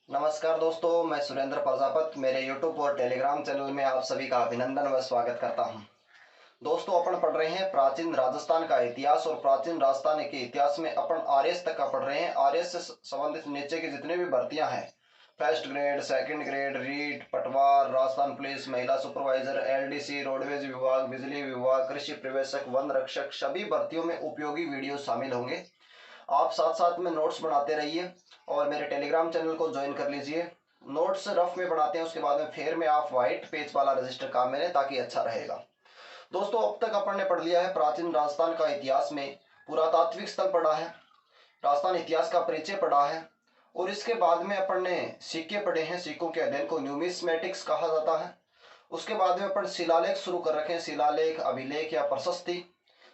नमस्कार दोस्तों, मैं सुरेंद्र प्रजापत मेरे YouTube और टेलीग्राम चैनल में आप सभी का अभिनंदन व स्वागत करता हूं। दोस्तों, अपन पढ़ रहे हैं प्राचीन राजस्थान का इतिहास और प्राचीन राजस्थान के इतिहास में अपन आरएस तक का पढ़ रहे हैं। आरएस से संबंधित नीचे की जितने भी भर्तियां हैं, first grade, second grade, REET, Patwar, Rajasthan police, महिला सुपरवाइजर, एलडीसी, रोडवेज विभाग, बिजली विभाग, कृषि प्रवेशक, वन रक्षक, सभी भर्तियों में उपयोगी वीडियो शामिल होंगे। आप साथ साथ में नोट्स बनाते रहिए और मेरे टेलीग्राम चैनल को ज्वाइन कर लीजिए। नोट्स रफ में बनाते हैं, उसके बाद में फिर में आप व्हाइट पेज वाला रजिस्टर काम में लें ताकि अच्छा रहेगा। दोस्तों, अब तक अपन ने पढ़ लिया है प्राचीन राजस्थान का इतिहास में पुरातात्विक स्थल पढ़ा है, राजस्थान इतिहास का परिचय पढ़ा है और इसके बाद में अपन ने सिक्के पढ़े हैं। सिक्कों के अध्ययन को न्यूमिस्मेटिक्स कहा जाता है। उसके बाद में अपन शिलालेख शुरू कर रखे हैं, शिलालेख, अभिलेख या प्रशस्ति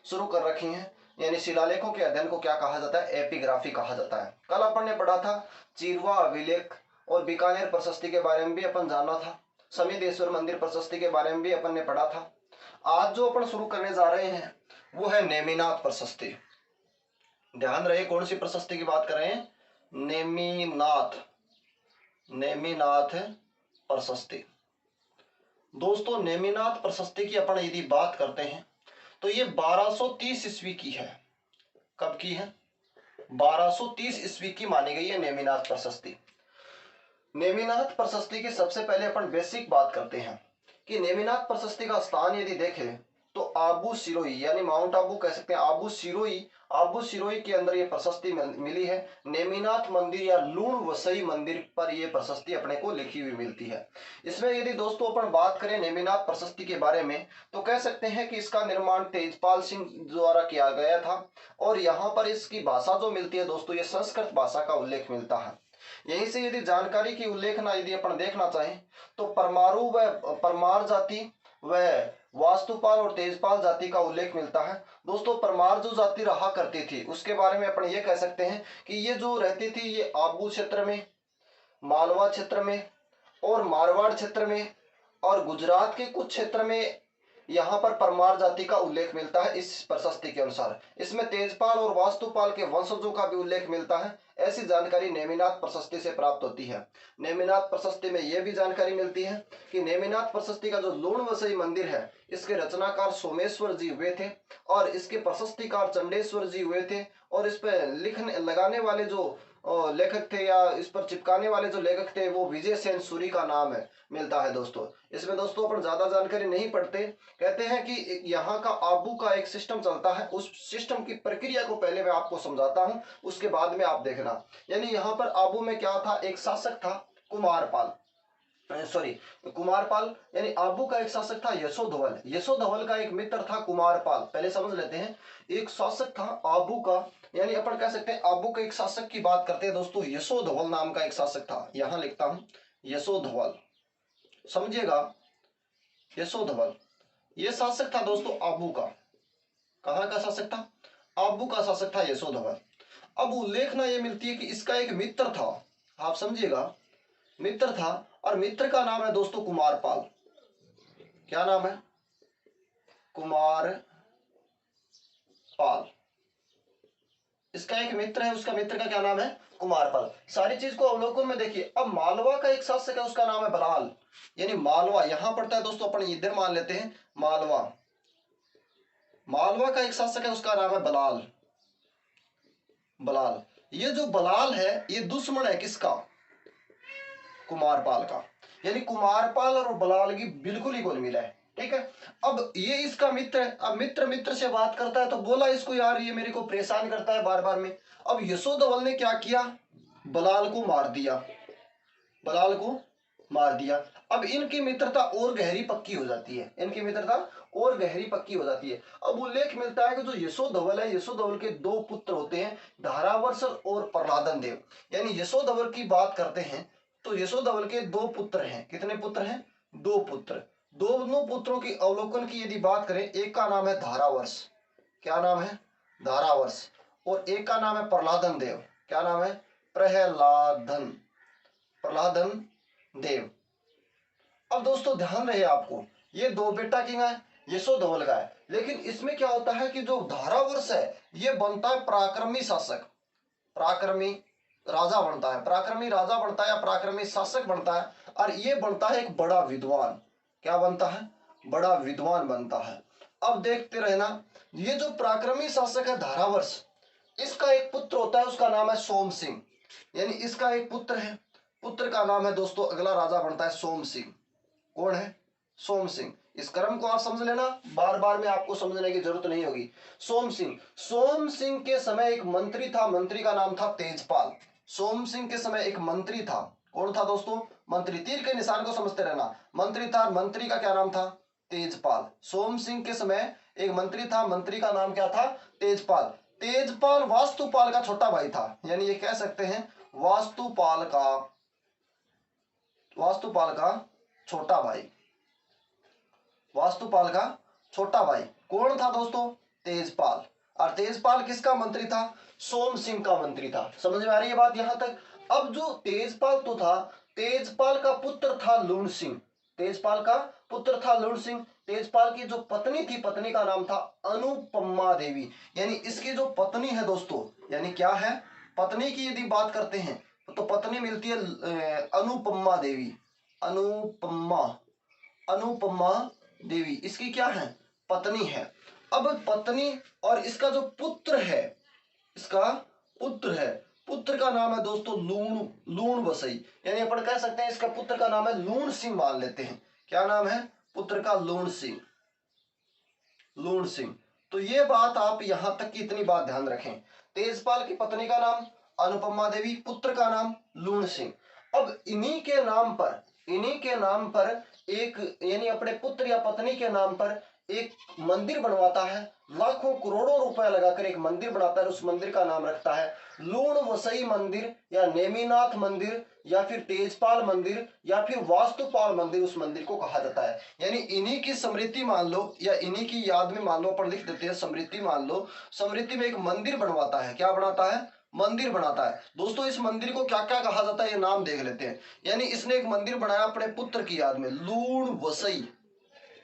शुरू कर रखी हैं। यानी शिलालेखों के अध्ययन को क्या कहा जाता है? एपिग्राफी कहा जाता है। कल अपन ने पढ़ा था चीरवा अभिलेख और बीकानेर प्रशस्ति के बारे में भी अपन जाना था। समीदेश्वर मंदिर प्रशस्ति के बारे में भी अपन ने पढ़ा था। आज जो अपन शुरू करने जा रहे हैं वो है नेमिनाथ प्रशस्ति। ध्यान रहे, कौन सी प्रशस्ति की बात कर रहे हैं? नेमिनाथ, नेमिनाथ प्रशस्ति। दोस्तों, नेमिनाथ प्रशस्ति की अपन यदि बात करते हैं तो ये 1230 ईस्वी की है। कब की है? 1230 ईस्वी की मानी गई है नेमिनाथ प्रशस्ति। नेमिनाथ प्रशस्ति की सबसे पहले अपन बेसिक बात करते हैं कि नेमिनाथ प्रशस्ति का स्थान यदि देखें तो आबू सिरोही यानी माउंट आबू कह सकते हैं। आबू सिरोही के अंदर ये प्रशस्ति मिली है। नेमिनाथ मंदिर या लूण वसई मंदिर पर यह प्रशस्ति अपने को लिखी हुई मिलती है। इसमें यदि दोस्तों अपन बात करें नेमिनाथ प्रशस्ति के बारे में तो कह सकते हैं कि इसका निर्माण तेजपाल सिंह द्वारा किया गया था और यहाँ पर इसकी भाषा जो मिलती है दोस्तों, ये संस्कृत भाषा का उल्लेख मिलता है। यहीं से यदि जानकारी की उल्लेखना यदि अपन देखना चाहें तो परमाणु व परमार जाति व वास्तुपाल और तेजपाल जाति का उल्लेख मिलता है। दोस्तों, परमार जो जाति रहा करती थी उसके बारे में अपन ये कह सकते हैं कि ये जो रहती थी ये आबू क्षेत्र में, मालवा क्षेत्र में और मारवाड़ क्षेत्र में और गुजरात के कुछ क्षेत्र में यहाँ पर परमार जाति का उल्लेख मिलता है। इस प्रशस्ति के अनुसार इसमें तेजपाल और वास्तुपाल के वंशजों का भी उल्लेख मिलता है। ऐसी जानकारी नेमिनाथ प्रशस्ति से प्राप्त होती है। नेमिनाथ प्रशस्ति में यह भी जानकारी मिलती है कि नेमिनाथ प्रशस्ति का जो लूण वसई मंदिर है इसके रचनाकार सोमेश्वर जी हुए थे और इसके प्रशस्तिकार चंडेश्वर जी हुए थे और इस पर लिखने लगाने वाले जो लेखक थे या इस पर चिपकाने वाले जो लेखक थे वो विजय सेन सूरी का नाम है मिलता है। दोस्तों, इसमें दोस्तों अपन ज्यादा जानकारी नहीं पढ़ते। कहते हैं कि यहाँ का आबू का एक सिस्टम चलता है, उस सिस्टम की प्रक्रिया को पहले मैं आपको समझाता हूँ, उसके बाद में आप देखना। यानी यहाँ पर आबू में क्या था? एक शासक था कुमारपाल, कुमारपाल यानी आबू का एक शासक था यशोधवल। यशोधवल का एक मित्र था कुमारपाल। पहले समझ लेते हैं, एक शासक था आबू का, यानी अपन कह सकते हैं आबू के एक शासक की बात करते हैं दोस्तों। यशोधवल नाम का एक शासक था, यहां लिखता हूं यशोधवल, समझिएगा। यशोधवल ये शासक था दोस्तों आबू का। कहां का शासक था? आबू का शासक था यशोधवल। अब उल्लेखना ये मिलती है कि इसका एक मित्र था, आप समझिएगा, मित्र था और मित्र का नाम है दोस्तों कुमारपाल। क्या नाम है? कुमारपाल। इसका एक मित्र है, उसका मित्र का क्या नाम है? कुमारपाल। सारी चीज को अवलोकन में देखिए। अब मालवा का एक शासक है, उसका नाम है बलाल, यानी मालवा यहां पड़ता है दोस्तों, अपन इधर मान लेते हैं मालवा। मालवा का एक शासक है, उसका नाम है बलाल। बलाल, ये जो बलाल है ये दुश्मन है किसका? कुमारपाल का। यानी कुमारपाल और बलाल की बिल्कुल ही घुलमिल है। ठीक है। अब ये इसका मित्र है। अब मित्र मित्र से बात करता है तो बोला इसको, यार ये मेरे को परेशान करता है बार बार में। अब यशोधवल ने क्या किया? बलाल को मार दिया, बलाल को मार दिया। अब इनकी मित्रता और गहरी पक्की हो जाती है, इनकी मित्रता और गहरी पक्की हो जाती है। अब उल्लेख मिलता है कि जो यशोधवल है, यशोधवल के दो पुत्र होते हैं, धारावर्ष और प्रहलादन देव। यानी यशोधवल की बात करते हैं तो यशोधवल के दो पुत्र हैं। कितने पुत्र हैं? दो पुत्र। दोनों पुत्रों की अवलोकन की यदि बात करें, एक का नाम है धारावर्ष। क्या नाम है? धारावर्ष। और एक का नाम है प्रहलादन देव। क्या नाम है? प्रहलादन, प्रहलादन देव। अब दोस्तों ध्यान रहे आपको, ये दो बेटा किंग है, यशोधवल का है। लेकिन इसमें क्या होता है कि जो धारावर्ष है ये बनता है पराक्रमी शासक, पराक्रमी राजा बनता है, पराक्रमी राजा बनता है या पराक्रमी शासक बनता है, और ये बनता है एक बड़ा विद्वान। क्या बनता है? बड़ा विद्वान बनता है। अब देखते रहना, ये जो पराक्रमी शासक है धारावर्ष, इसका एक पुत्र होता है, उसका नाम है सोम सिंह। यानी इसका एक पुत्र है, पुत्र का नाम है दोस्तों, अगला राजा बनता है सोम सिंह। कौन है? सोम सिंह। इस क्रम को आप समझ लेना, बार बार में आपको समझने की जरूरत नहीं होगी। सोम सिंह, सोम सिंह के समय एक मंत्री था, मंत्री का नाम था तेजपाल। सोम सिंह के समय एक मंत्री था, कौन था दोस्तों? मंत्री। तीर के निशान को समझते रहना, मंत्री था, मंत्री का क्या नाम था? तेजपाल। सोम सिंह के समय एक मंत्री था, मंत्री का नाम क्या था? तेजपाल। तेजपाल वास्तुपाल का छोटा भाई था, यानी ये कह सकते हैं वास्तुपाल का छोटा भाई। वास्तुपाल का छोटा भाई कौन था दोस्तों? तेजपाल। और तेजपाल किसका मंत्री था? सोम सिंह का मंत्री था। समझ में आ रही है बात यहां तक? अब जो तेजपाल तो था, तेजपाल का पुत्र था लूण सिंह। तेजपाल का पुत्र था लूण सिंह। तेजपाल की जो पत्नी थी, पत्नी का नाम था अनुपमा देवी। यानी इसकी जो पत्नी है दोस्तों, यानी क्या है? पत्नी की यदि बात करते हैं तो पत्नी मिलती है अनुपमा देवी। अनुपमा, अनुपमा देवी इसकी क्या है? पत्नी है। अब पत्नी और इसका जो पुत्र है, इसका पुत्र है, पुत्र का नाम है दोस्तों लूण, लूण वसई। यानी अपन कह सकते हैं इसका पुत्र का नाम है लूण सिंह, मान लेते हैं। क्या नाम है पुत्र का? लूण सिंह। लूण सिंह। तो ये बात आप यहां तक की इतनी बात ध्यान रखें, तेजपाल की पत्नी का नाम अनुपमा देवी, पुत्र का नाम लूण सिंह। अब इन्हीं के नाम पर एक, यानी अपने पुत्र या पत्नी के नाम पर एक मंदिर बनवाता है, लाखों करोड़ों रुपए लगाकर एक मंदिर बनाता है। उस मंदिर का नाम रखता है लूण वसई मंदिर, या नेमिनाथ मंदिर, या फिर तेजपाल मंदिर, या फिर वास्तुपाल मंदिर उस मंदिर को कहा जाता है। यानी इन्हीं की स्मृति मान लो, या इन्हीं की याद में मान लो, अपन लिख देते हैं स्मृति मान लो। स्मृति में एक मंदिर बनवाता है। क्या बनाता है? मंदिर बनाता है। दोस्तों इस मंदिर को क्या क्या कहा जाता है, ये नाम देख लेते हैं। यानी इसने एक मंदिर बनाया अपने पुत्र की याद में, लूण वसई,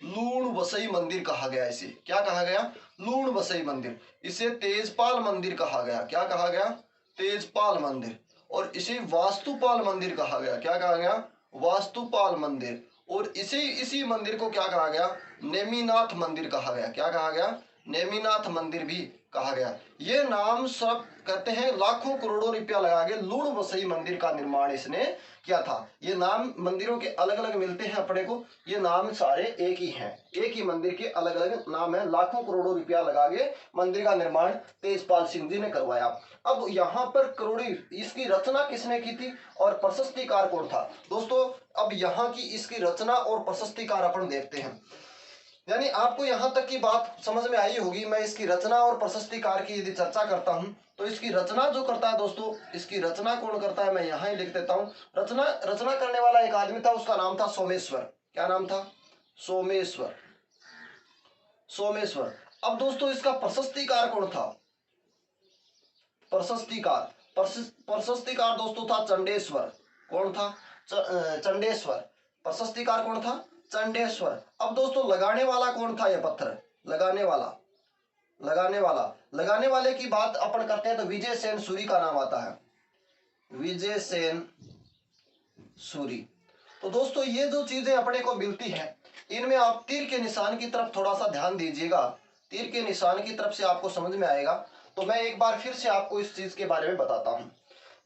लूण वसई मंदिर कहा गया। इसे क्या कहा गया? लूण वसई मंदिर। इसे तेजपाल मंदिर कहा गया। क्या कहा गया? तेजपाल मंदिर। और इसे वास्तुपाल मंदिर कहा गया। क्या कहा गया? वास्तुपाल मंदिर। और इसी मंदिर को क्या कहा गया? नेमिनाथ मंदिर कहा गया। क्या कहा गया? नेमिनाथ मंदिर भी कहा गया। ये नाम सब कहते हैं लाखों करोड़ों रुपया लगा के लूण वसई मंदिर का निर्माण इसने किया था। ये नाम मंदिरों के अलग अलग मिलते हैं अपने को, ये नाम सारे एक ही हैं, एक ही मंदिर के अलग अलग नाम है। लाखों करोड़ों रुपया लगा के मंदिर का निर्माण तेजपाल सिंह जी ने करवाया। अब यहाँ पर करोड़ी, इसकी रचना किसने की थी और प्रशस्तिकार कौन था? दोस्तों अब यहाँ की इसकी रचना और प्रशस्तिकार अपन देखते हैं। यानी आपको यहां तक की बात समझ में आई होगी। मैं इसकी रचना और प्रशस्तिकार की यदि चर्चा करता हूं तो इसकी रचना जो करता है दोस्तों, इसकी रचना कौन करता है मैं यहां ही लिख देता हूं। रचना करने वाला एक आदमी था, उसका नाम था सोमेश्वर। क्या नाम था? सोमेश्वर। सोमेश्वर। अब दोस्तों इसका प्रशस्तिकार कौन था? प्रशस्तिकार, प्रशस्तिकार दोस्तों था चंडेश्वर। कौन था? चंडेश्वर। प्रशस्तिकार कौन था? चंडेश्वर। अब दोस्तों लगाने वाला कौन था? यह पत्थर लगाने वाला, लगाने वाले की बात अपन करते हैं तो विजय सेन सूरी का नाम आता है। विजय सेन सूरी। तो दोस्तों ये जो चीजें अपने को मिलती है, इनमें आप तीर के निशान की तरफ थोड़ा सा ध्यान दीजिएगा। तीर के निशान की तरफ से आपको समझ में आएगा। तो मैं एक बार फिर से आपको इस चीज के बारे में बताता हूँ।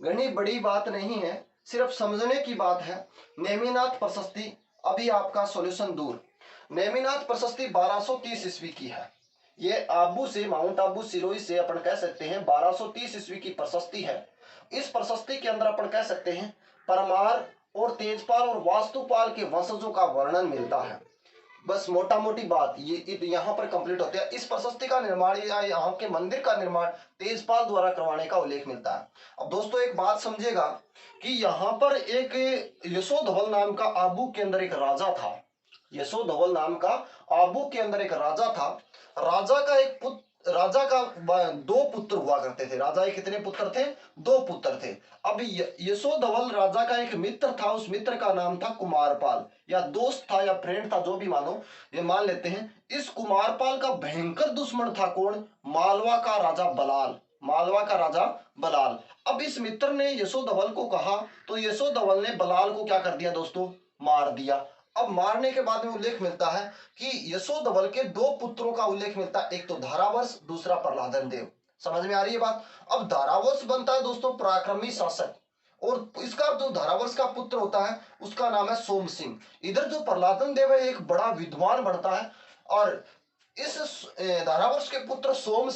घनी बड़ी बात नहीं है, सिर्फ समझने की बात है। नेमिनाथ प्रशस्ति, अभी आपका सॉल्यूशन दूर। नेमिनाथ प्रशस्ति 1230 ईस्वी की है। ये आबू से, माउंट आबू सिरोही से अपन कह सकते हैं 1230 ईस्वी की प्रशस्ति है। इस प्रशस्ति के अंदर अपन कह सकते हैं परमार और तेजपाल और वास्तुपाल के वंशजों का वर्णन मिलता है। बस मोटा मोटी बात ये यहाँ पर कंप्लीट होती है। इस प्रशस्ति का निर्माण या यहाँ के मंदिर का निर्माण तेजपाल द्वारा करवाने का उल्लेख मिलता है। अब दोस्तों एक बात समझिएगा कि यहाँ पर एक यशोधवल नाम का आबू के अंदर एक राजा था। यशोधवल नाम का आबू के अंदर एक राजा था। राजा का एक पुत्र, राजा का दो पुत्र हुआ करते थे। राजा के कितने पुत्र थे? दो पुत्र थे। अब यशोधवल राजा का एक मित्र था, उस मित्र का नाम था कुमारपाल, या दोस्त था या फ्रेंड था, जो भी मानो ये मान लेते हैं। इस कुमारपाल का भयंकर दुश्मन था कौन? मालवा का राजा बलाल। मालवा का राजा बलाल। अब इस मित्र ने यशोधवल को कहा तो यशोधवल ने बलाल को क्या कर दिया दोस्तों, मार दिया। अब मारने के बाद में उल्लेख मिलता है कि यशोधवल के दो पुत्रों का उल्लेख मिलता है, एक तो धारावर्ष, दूसरा प्रहलादन देव। समझ में आ रही है बात। अब धारावर्ष बनता है दोस्तों पराक्रमी शासक, और इसका जो धारावर्ष का पुत्र होता है उसका नाम है सोम सिंह। इधर जो प्रहलादन देव है एक बड़ा विद्वान बनता है, और इस धारावर्ष के पुत्र सोम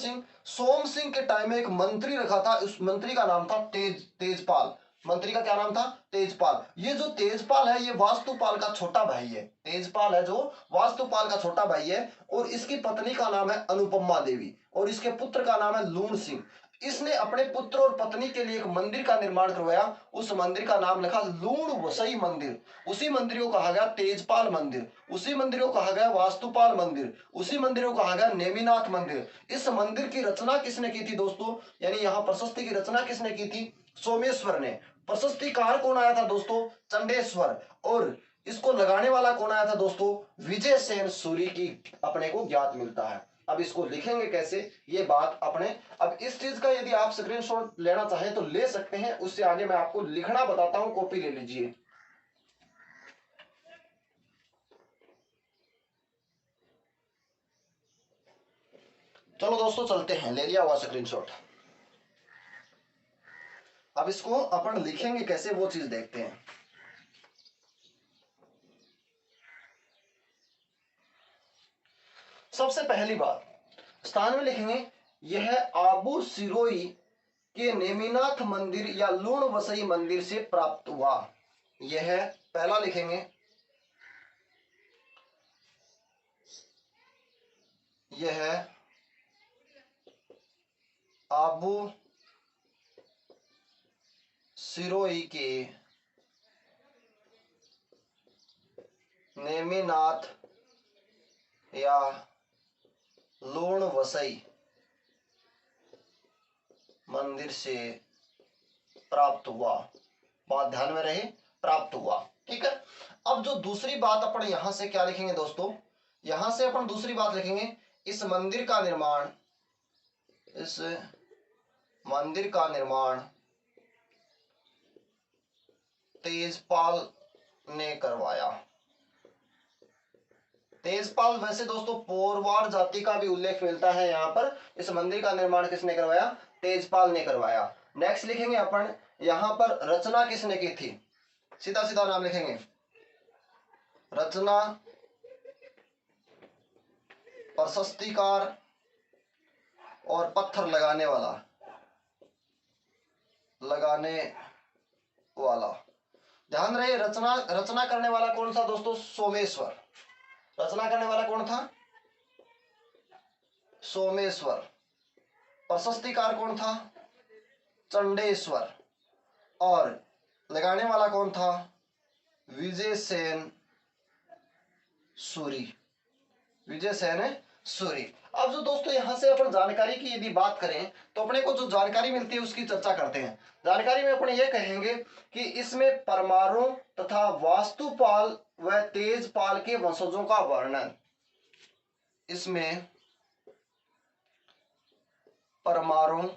सिंह के टाइम में एक मंत्री रखा था, उस मंत्री का नाम था तेजपाल। मंत्री का क्या नाम था, तेजपाल। ये जो तेजपाल है ये वास्तुपाल का छोटा भाई है। तेजपाल है जो वास्तुपाल का छोटा भाई है, और इसकी पत्नी का नाम है अनुपमा देवी, और इसके पुत्र का नाम है लूण सिंह। इसने अपने पुत्र और पत्नी के लिए एक मंदिर का निर्माण करवाया। उस मंदिर का नाम लिखा लूण वसई मंदिर। उसी मंदिर को कहा गया तेजपाल मंदिर, उसी मंदिर को कहा गया वास्तुपाल मंदिर, उसी मंदिर को कहा गया नेमिनाथ मंदिर। इस मंदिर की रचना किसने की थी दोस्तों, यानी यहाँ प्रशस्ति की रचना किसने की थी, सोमेश्वर ने। प्रशस्तिकार कौन आया था दोस्तों, चंडेश्वर। और इसको लगाने वाला कौन आया था दोस्तों, विजय सेन सूरी की अपने को ज्ञात मिलता है। अब इसको लिखेंगे कैसे, ये बात अपने, अब इस चीज का यदि आप स्क्रीनशॉट लेना चाहें तो ले सकते हैं, उससे आगे मैं आपको लिखना बताता हूं, कॉपी ले लीजिए। चलो दोस्तों चलते हैं, ले लिया हुआ स्क्रीनशॉट। अब इसको अपन लिखेंगे कैसे वो चीज देखते हैं। सबसे पहली बात स्थान में लिखेंगे, यह आबू सिरोई के नेमिनाथ मंदिर या लूण वसई मंदिर से प्राप्त हुआ। यह पहला लिखेंगे, यह आबू सिरोई के नेमिनाथ या लूण वसई मंदिर से प्राप्त हुआ। बात ध्यान में रहे, प्राप्त हुआ, ठीक है। अब जो दूसरी बात अपन यहां से क्या लिखेंगे दोस्तों, यहां से अपन दूसरी बात लिखेंगे, इस मंदिर का निर्माण, इस मंदिर का निर्माण तेजपाल ने करवाया। तेजपाल वैसे दोस्तों पोरवार जाति का भी उल्लेख मिलता है यहाँ पर। इस मंदिर का निर्माण किसने करवाया, तेजपाल ने करवाया। नेक्स्ट लिखेंगे अपन, यहाँ पर रचना किसने की थी, सीधा सीधा नाम लिखेंगे, रचना प्रशस्तिकार और पत्थर लगाने वाला, ध्यान रहे रचना करने वाला कौन सा दोस्तों, सोमेश्वर। रचना करने वाला कौन था, सोमेश्वर। प्रशस्तिकार कौन था, चंडेश्वर। और लगाने वाला कौन था, विजय सेन सूरी, विजय सेन सूरी। अब जो दोस्तों यहां से अपन जानकारी की यदि बात करें तो अपने को जो जानकारी मिलती है उसकी चर्चा करते हैं। जानकारी में अपन ये कहेंगे कि इसमें परमाणु तथा वास्तुपाल व तेजपाल के वंशजों का वर्णन, इसमें परमाणु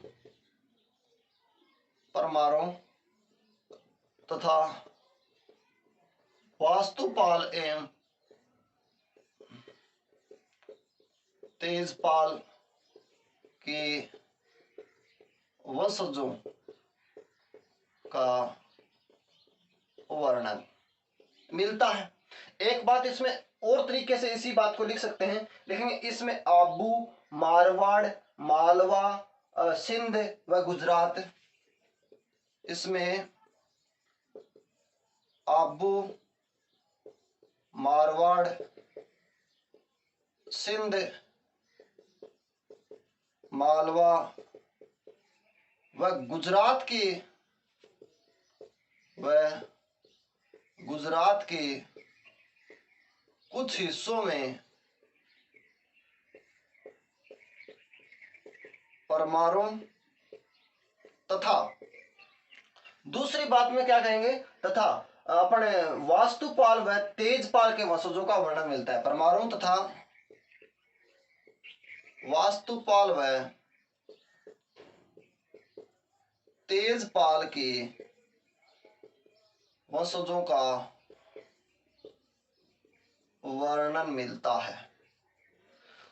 तथा वास्तुपाल एवं तेजपाल के वंशजों का वर्णन मिलता है। एक बात इसमें और तरीके से इसी बात को लिख सकते हैं, लिखेंगे इसमें आबू, मारवाड़, मालवा, सिंध व गुजरात, इसमें आबू, मारवाड़, सिंध, मालवा व गुजरात के कुछ हिस्सों में परमाणु तथा, दूसरी बात में क्या कहेंगे, तथा अपने वास्तुपाल व तेजपाल के वंशजों का वर्णन मिलता है। परमाणु तथा वास्तुपाल व तेजपाल के वंशजों का वर्णन मिलता है।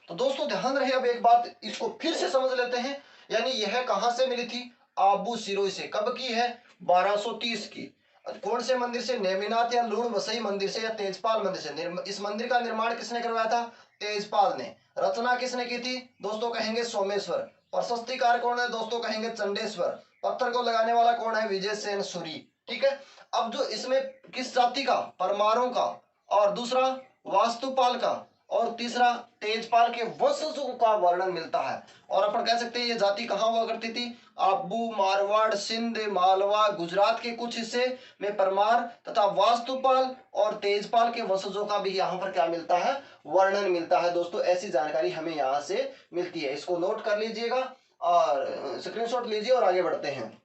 तो दोस्तों ध्यान रहे, अब एक बात इसको फिर से समझ लेते हैं। यानी यह कहां से मिली थी? आबू सिरोही से। कब की है? 1230 की। कौन से मंदिर से? नेमिनाथ या लूण वसई मंदिर से या तेजपाल मंदिर से। इस मंदिर का निर्माण किसने करवाया था? तेजपाल ने। रचना किसने की थी? दोस्तों कहेंगे सोमेश्वर। प्रशस्तिकार कौन है? दोस्तों कहेंगे चंडेश्वर। पत्थर को लगाने वाला कौन है? विजय सेन सूरी। ठीक है। अब जो इसमें किस जाति का? परमारों का, और दूसरा वास्तुपाल का, और तीसरा तेजपाल के वंशजों का वर्णन मिलता है। और अपन कह सकते हैं ये जाति कहां हुआ करती थी? आबू, मारवाड़, सिंध, मालवा, गुजरात के कुछ हिस्से में परमार तथा वास्तुपाल और तेजपाल के वंशजों का भी यहाँ पर क्या मिलता है? वर्णन मिलता है। दोस्तों ऐसी जानकारी हमें यहाँ से मिलती है, इसको नोट कर लीजिएगा और स्क्रीनशॉट लीजिए और आगे बढ़ते हैं।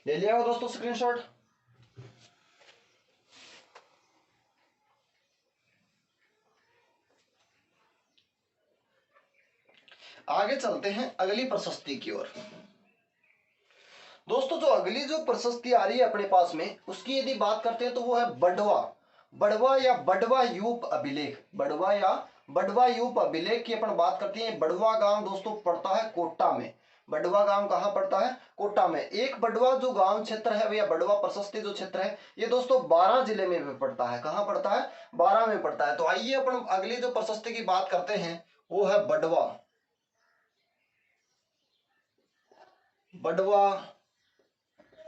ले लिया हो दोस्तों स्क्रीनशॉट? आगे चलते हैं अगली प्रशस्ति की ओर। दोस्तों जो अगली जो प्रशस्ति आ रही है अपने पास में, उसकी यदि बात करते हैं तो वो है बड़वा। बड़वा या बड़वा यूप अभिलेख। बड़वा या बड़वा यूप अभिलेख की अपन बात करते हैं। बड़वा गांव दोस्तों पड़ता है कोटा में। बड़वा गांव कहां पड़ता है? कोटा में। एक बड़वा जो गांव क्षेत्र है या बड़वा प्रशस्ति जो क्षेत्र है, ये दोस्तों 12 जिले में भी पड़ता है। कहां पड़ता है? 12 में पड़ता है। तो आइए अपन अगली जो प्रशस्ति की बात करते हैं वो है बड़वा। बड़वा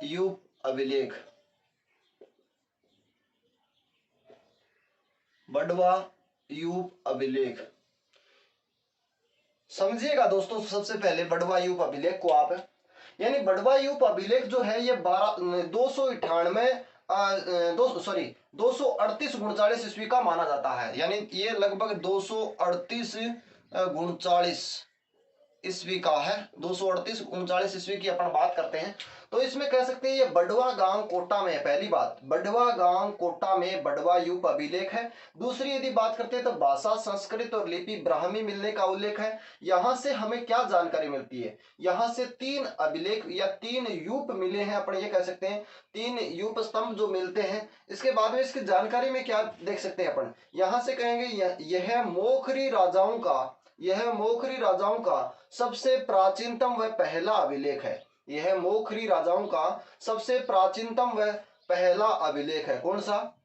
यूप अभिलेख। बड़वा यूप अभिलेख समझिएगा दोस्तों। सबसे पहले बड़वा यूप अभिलेख को आप, यानी बड़वा यूप अभिलेख जो है ये 238 ईस्वी का माना जाता है। यानी ये लगभग 238 39 ईस्वी का है। 238 39 ईस्वी की अपन बात करते हैं तो इसमें कह सकते हैं ये बड़वा गांव कोटा में है। पहली बात, बड़वा गांव कोटा में बड़वा यूप अभिलेख है। दूसरी यदि बात करते हैं तो भाषा, संस्कृत और लिपि ब्राह्मी मिलने का उल्लेख है। यहां से हमें क्या जानकारी मिलती है? यहां से 3 अभिलेख या 3 यूप मिले हैं। अपन ये कह सकते हैं 3 यूप स्तंभ जो मिलते हैं। इसके बाद में इसकी जानकारी में क्या देख सकते हैं अपन? यहां से कहेंगे यह मोखरी राजाओं का, यह मोखरी राजाओं का सबसे प्राचीनतम व पहला अभिलेख है। यह मोखरी राजाओं का सबसे प्राचीनतम व पहला अभिलेख है। कौन सा?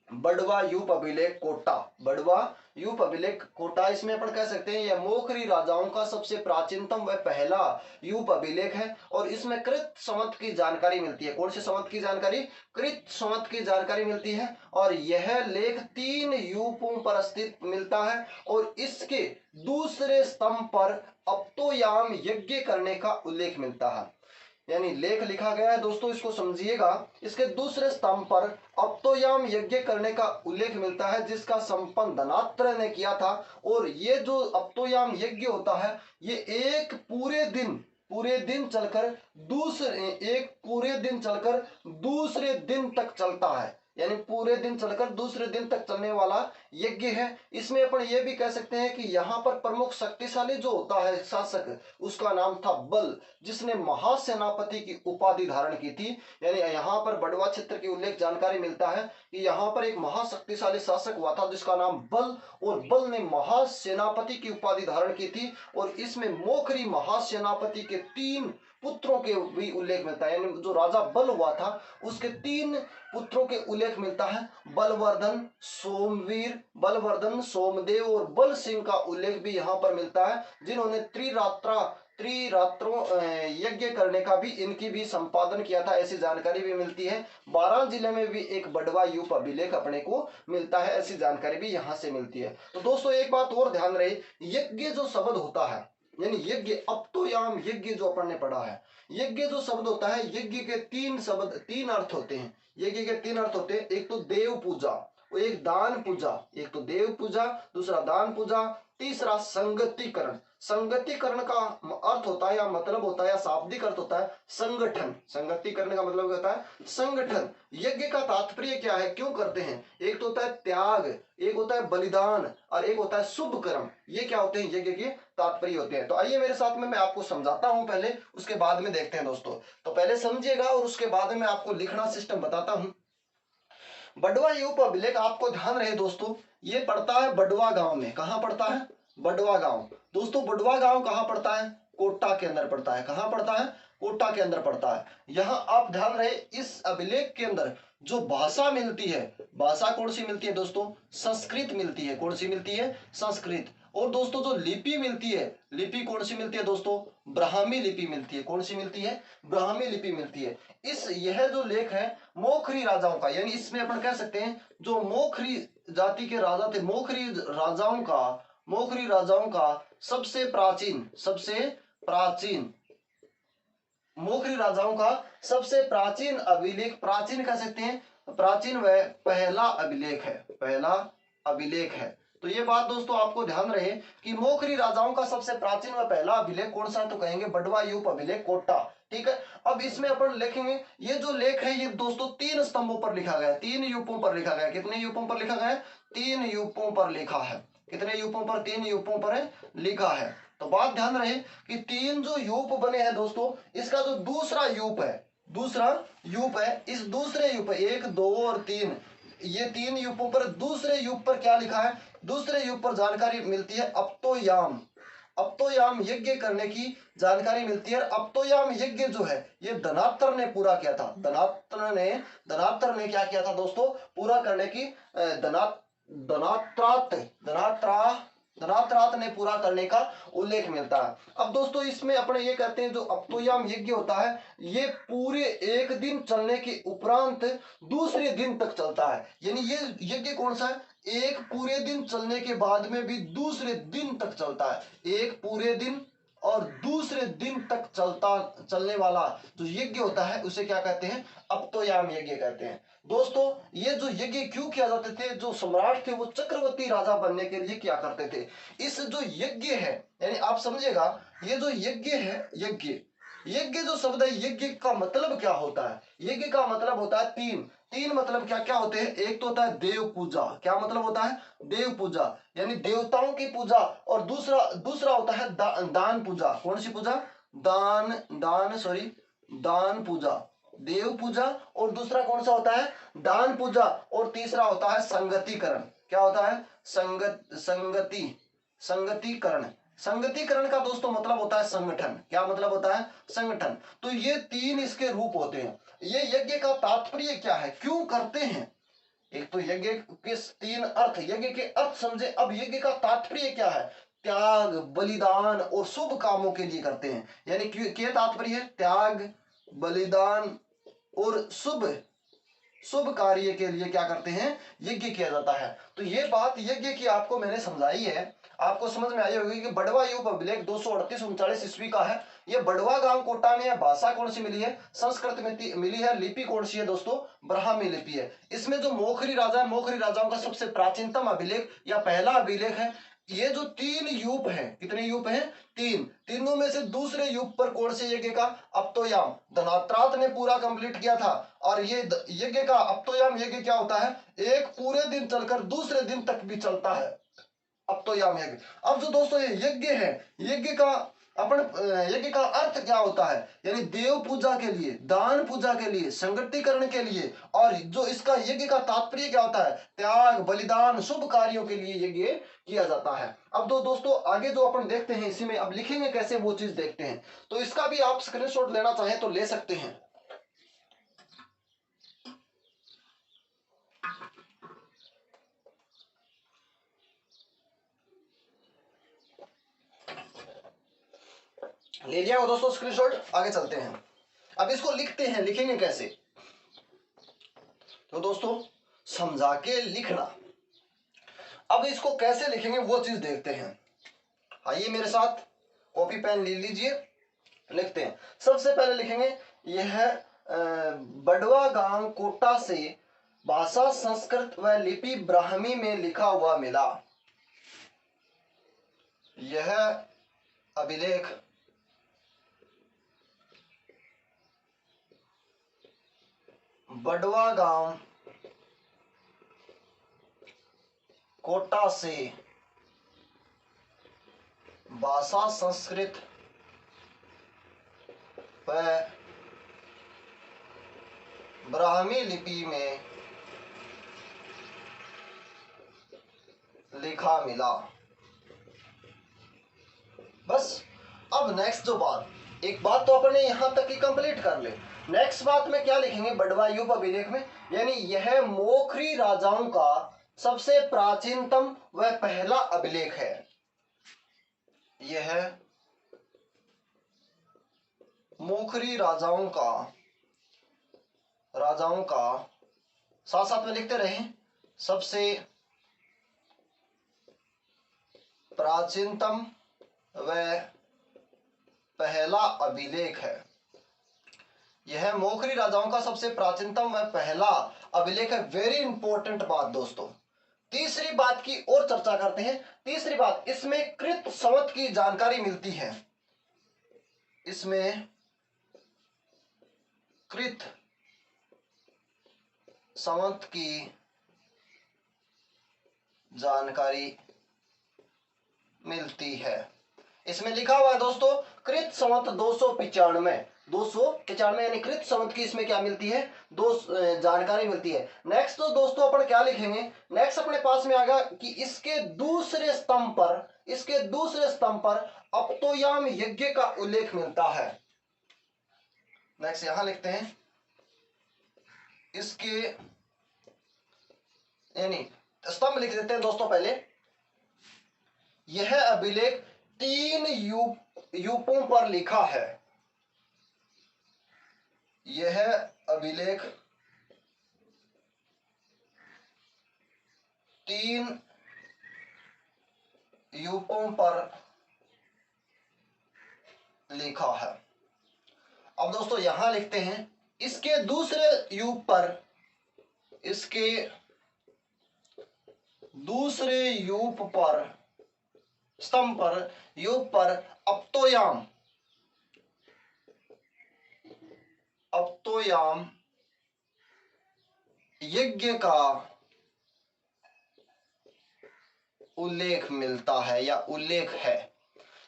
बड़वा यूप अभिलेख कोटा। बड़वा यूप अभिलेख कोटा। इसमें अपन कह सकते हैं यह मोखरी राजाओं का सबसे प्राचीनतम व पहला यूप अभिलेख है। और इसमें कृत संवत की जानकारी मिलती है। कौन से संवत की जानकारी? कृत संवत की जानकारी मिलती है। और यह लेख 3 यूपों पर स्थित मिलता है। और इसके दूसरे स्तंभ पर अप्तोयाम यज्ञ करने का उल्लेख मिलता है। यानी लेख लिखा गया है दोस्तों, इसको समझिएगा। इसके दूसरे स्तंभ पर अप्तोयाम यज्ञ करने का उल्लेख मिलता है, जिसका संपन्न धनात्र ने किया था। और ये जो अप्तोयाम यज्ञ होता है ये एक पूरे दिन चलकर दूसरे दिन तक चलता है। यानी पूरे दिन चलकर दूसरे दिन तक चलने वाला यज्ञ है। इसमें अपन ये भी कह सकते हैं कि यहाँ पर प्रमुख शक्तिशाली जो होता है शासक, उसका नाम था बल, जिसने महासेनापति की उपाधि धारण की थी। यानी यहाँ पर बड़वा क्षेत्र की उल्लेख जानकारी मिलता है कि यहाँ पर एक महाशक्तिशाली शासक हुआ था जिसका नाम बल, और बल ने महासेनापति की उपाधि धारण की थी। और इसमें मोखरी महासेनापति के 3 पुत्रों के भी उल्लेख मिलता है। यानी जो राजा बल हुआ था उसके 3 पुत्रों के उल्लेख मिलता है। बलवर्धन, सोमवीर, बलवर्धन, सोमदेव और बल सिंह का उल्लेख भी यहाँ पर मिलता है, जिन्होंने त्रिरात्रों यज्ञ करने का भी इनकी भी संपादन किया था। ऐसी जानकारी भी मिलती है। 12 जिले में भी एक बड़वा यूप अभिलेख अपने को मिलता है। ऐसी जानकारी भी यहाँ से मिलती है। तो दोस्तों एक बात और ध्यान रहे, यज्ञ जो शब्द होता है, यानी यज्ञ, अप्तोयाम यज्ञ जो अपन ने पढ़ा है, यज्ञ जो शब्द होता है, यज्ञ के 3 अर्थ होते हैं। यज्ञ के 3 अर्थ होते हैं। एक तो देव पूजा, वो एक दान पूजा, एक तो देव पूजा, दूसरा दान पूजा, तीसरा संगतिकरण। संगतिकरण का अर्थ होता है या मतलब होता है या शाब्दिक अर्थ होता है संगठन। संगतिकरण का मतलब होता है संगठन। यज्ञ का तात्पर्य क्या है, क्यों करते हैं? एक तो होता है त्याग, एक होता है बलिदान और एक होता है शुभ कर्म। ये क्या होते हैं? यज्ञ के तात्पर्य होते हैं। तो आइए मेरे साथ में, मैं आपको समझाता हूं पहले, उसके बाद में देखते हैं दोस्तों। तो पहले समझिएगा और उसके बाद में आपको लिखना सिस्टम बताता हूं। बडवा यूप अभिलेख, आपको ध्यान रहे दोस्तों, ये पड़ता है बडवा गांव में। कहां पड़ता है? बडवा गांव। दोस्तों बडवा गांव कहां पड़ता है? कोटा के अंदर पड़ता है। कहां पड़ता है? कोटा के अंदर पड़ता है। यहां आप ध्यान रहे, इस अभिलेख के अंदर जो भाषा मिलती है, भाषा कौन सी मिलती है दोस्तों? संस्कृत मिलती है। कौन सी मिलती है? संस्कृत। और दोस्तों जो लिपि मिलती है, लिपि कौन सी मिलती है दोस्तों? ब्राह्मी लिपि मिलती है। कौन सी मिलती है? ब्राह्मी लिपि मिलती है। यह जो लेख है मोखरी राजाओं का, यानी इसमें अपन कह सकते हैं जो मोखरी जाति के राजा थे, मोखरी राजाओं का सबसे प्राचीन मोखरी राजाओं का सबसे प्राचीन अभिलेख, प्राचीन कह सकते हैं, प्राचीन व पहला अभिलेख है। तो ये बात दोस्तों आपको ध्यान रहे कि मोखरी राजाओं का सबसे प्राचीन व पहला अभिलेख कौन सा है? तो कहेंगे बडवा यूप अभिलेख कोटा। ठीक है, अब इसमें अपन लिखेंगे, ये जो लेख है ये दोस्तों 3 स्तंभों पर लिखा गया है, 3 यूपों पर लिखा गया है। कितने यूपों पर लिखा गया है? 3 यूपों पर लिखा है। कितने यूपों पर? 3 यूपों पर लिखा है। तो बात ध्यान रहे कि 3 जो यूप बने हैं दोस्तों, इसका जो दूसरा यूप है, इस दूसरे यूप 1, 2 और 3, ये 3 यूपों पर दूसरे यूप पर क्या लिखा है? दूसरे युग पर जानकारी मिलती है अप्तोयाम यज्ञ करने की जानकारी मिलती है। अप्तोयाम यज्ञ जो है ये धनात्र ने पूरा किया था। धनात्र ने क्या किया था दोस्तों? पूरा करने की धनात्रात ने पूरा करने का उल्लेख मिलता है। अब दोस्तों इसमें अपने ये कहते हैं जो अप्तोयाम यज्ञ होता है ये पूरे एक दिन चलने के उपरांत दूसरे दिन तक चलता है। यानी ये यज्ञ कौन सा है? एक पूरे दिन चलने के बाद में भी दूसरे दिन तक चलता है। एक पूरे दिन और दूसरे दिन तक चलने वाला जो यज्ञ होता है उसे क्या कहते हैं? अप्तोयाम यज्ञ कहते हैं। दोस्तों ये जो यज्ञ क्यों किया जाते थे? जो सम्राट थे वो चक्रवर्ती राजा बनने के लिए क्या करते थे? इस जो यज्ञ है, यानी आप समझिएगा, ये जो यज्ञ है, यज्ञ जो शब्द है, यज्ञ का मतलब क्या होता है? यज्ञ का मतलब होता है तीन मतलब क्या क्या होते हैं? एक तो होता है देव पूजा। क्या मतलब होता है? देव पूजा, यानी देवताओं की पूजा। और दूसरा होता है दान पूजा। कौन सी पूजा? दान पूजा, देव पूजा। और दूसरा कौन सा होता है? दान पूजा। और तीसरा होता है संगतिकरण। क्या होता है? संगतिकरण का दोस्तों मतलब होता है संगठन। क्या मतलब होता है? संगठन। तो ये 3 इसके रूप होते हैं। ये यज्ञ का तात्पर्य क्या है, क्यों करते हैं? एक तो यज्ञ के 3 अर्थ, यज्ञ के अर्थ समझे। अब यज्ञ का तात्पर्य क्या है? त्याग, बलिदान और शुभ कामों के लिए करते हैं। यानी क्या तात्पर्य है? त्याग, बलिदान और शुभ कार्य के लिए क्या करते हैं? यज्ञ किया जाता है। तो ये बात यज्ञ की आपको मैंने समझाई है, आपको समझ में आई होगी कि बडवा यूप अभिलेख 238-39 ईस्वी का है। ये बडवा गांव कोटा में है। भाषा कौन सी मिली है? संस्कृत में मिली है। लिपि कौन सी है दोस्तों? ब्राह्मी लिपि है। इसमें जो मोखरी राजा है, मोखरी राजाओं का सबसे प्राचीनतम अभिलेख या पहला अभिलेख है। ये जो 3 यूप है, कितने यूप हैं? 3। तीनों में से दूसरे यूप पर कौन से यज्ञ का? अप्तोयाम धनात्रात ने पूरा कंप्लीट किया था। और ये यज्ञ का अप्तोयाम यज्ञ क्या होता है? एक पूरे दिन चलकर दूसरे दिन तक भी चलता है, अप्तोयाम यज्ञ। अब जो दोस्तों ये यज्ञ है, यज्ञ का अर्थ क्या होता है? यानी देव पूजा के लिए, दान पूजा के लिए, संगठिकरण के लिए। और जो इसका यज्ञ का तात्पर्य क्या होता है? त्याग, बलिदान, शुभ कार्यों के लिए यज्ञ किया जाता है। अब दोस्तों आगे जो अपन देखते हैं, इसी में अब लिखेंगे कैसे वो चीज देखते हैं। तो इसका भी आप स्क्रीनशॉट लेना चाहें तो ले सकते हैं। ले लिया हो दोस्तों स्क्रीनशॉट? आगे चलते हैं। अब इसको लिखते हैं, लिखेंगे कैसे? तो दोस्तों समझा के लिखना। अब इसको कैसे लिखेंगे वो चीज देखते हैं। आइए मेरे साथ, कॉपी पेन ले लीजिए, लिखते हैं। सबसे पहले लिखेंगे यह बडवा गांव कोटा से भाषा संस्कृत व लिपि ब्राह्मी में लिखा हुआ मिला। यह अभिलेख बड़वा गांव कोटा से भाषा संस्कृत व ब्राह्मी लिपि में लिखा मिला। बस अब नेक्स्ट जो बात, एक बात तो अपने यहां तक ही कंप्लीट कर ले। नेक्स्ट बात में क्या लिखेंगे बड़वा युग अभिलेख में, यानी यह मोखरी राजाओं का सबसे प्राचीनतम व पहला अभिलेख है। यह मोखरी राजाओं का साथ साथ में लिखते रहे, सबसे प्राचीनतम व पहला अभिलेख है। यह मोखरी राजाओं का सबसे प्राचीनतम व पहला अभिलेख है। वेरी इंपॉर्टेंट बात दोस्तों। तीसरी बात की और चर्चा करते हैं। तीसरी बात, इसमें कृत संवत की जानकारी मिलती है। इसमें कृत संवत की जानकारी मिलती है। इसमें लिखा हुआ है दोस्तों कृत संवत 295 यानी कृत संवत की इसमें क्या मिलती है, जानकारी मिलती है। नेक्स्ट तो दोस्तों अपन क्या लिखेंगे, नेक्स्ट अपने पास में आएगा कि इसके दूसरे स्तंभ पर अप्तोयाम यज्ञ का उल्लेख मिलता है। नेक्स्ट यहां लिखते हैं, इसके यानी स्तंभ लिख देते हैं दोस्तों पहले। यह अभिलेख 3 यूपों पर लिखा है। यह अभिलेख 3 यूपों पर लिखा है। अब दोस्तों यहां लिखते हैं, इसके दूसरे यूप पर स्तंभ पर यूप पर अप्तोयाम यज्ञ का उल्लेख मिलता है या उल्लेख है।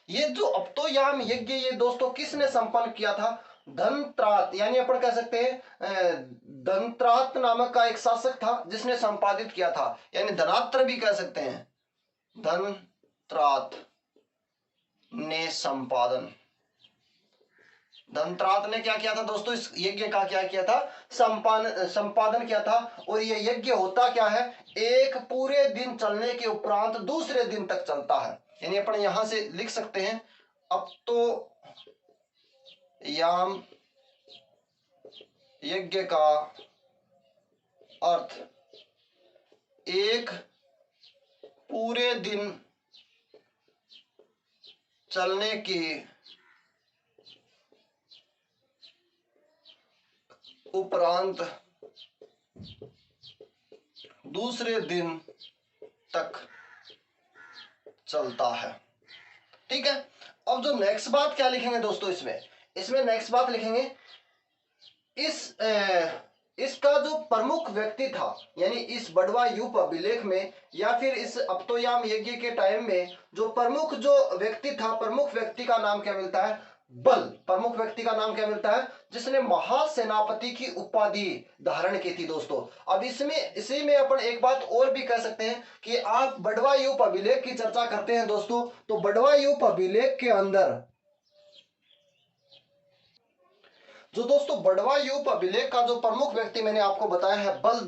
ये जो अप्तोयाम यज्ञ ये दोस्तों किसने संपन्न किया था, धनत्रात, यानी अपन कह सकते हैं धनत्रात नामक का एक शासक था जिसने संपादित किया था, यानी धनात्र भी कह सकते हैं। धनत्रात ने क्या किया था दोस्तों, इस यज्ञ का क्या किया था, संपादन किया था। और ये यज्ञ होता क्या है, एक पूरे दिन चलने के उपरांत दूसरे दिन तक चलता है। यानी अपन यहां से लिख सकते हैं, अप्तोयाम यज्ञ का अर्थ एक पूरे दिन चलने के उपरांत दूसरे दिन तक चलता है। ठीक है। अब जो नेक्स्ट बात क्या लिखेंगे दोस्तों, इसमें नेक्स्ट बात लिखेंगे, इसका जो प्रमुख व्यक्ति था, यानी इस बड़वा यूप अभिलेख में या फिर इस अप्तोयाम यज्ञ के टाइम में जो प्रमुख व्यक्ति था, प्रमुख व्यक्ति का नाम क्या मिलता है, प्रमुख व्यक्ति का नाम क्या मिलता है, जिसने महासेनापति की उपाधि धारण की थी दोस्तों। अब इसी में अपन एक बात और भी कह सकते हैं कि आप बड़वा यूप अभिलेख की चर्चा करते हैं दोस्तों, तो बड़वा यूप अभिलेख के अंदर जो दोस्तों बड़वा यूप अभिलेख का जो प्रमुख व्यक्ति मैंने आपको बताया है, बल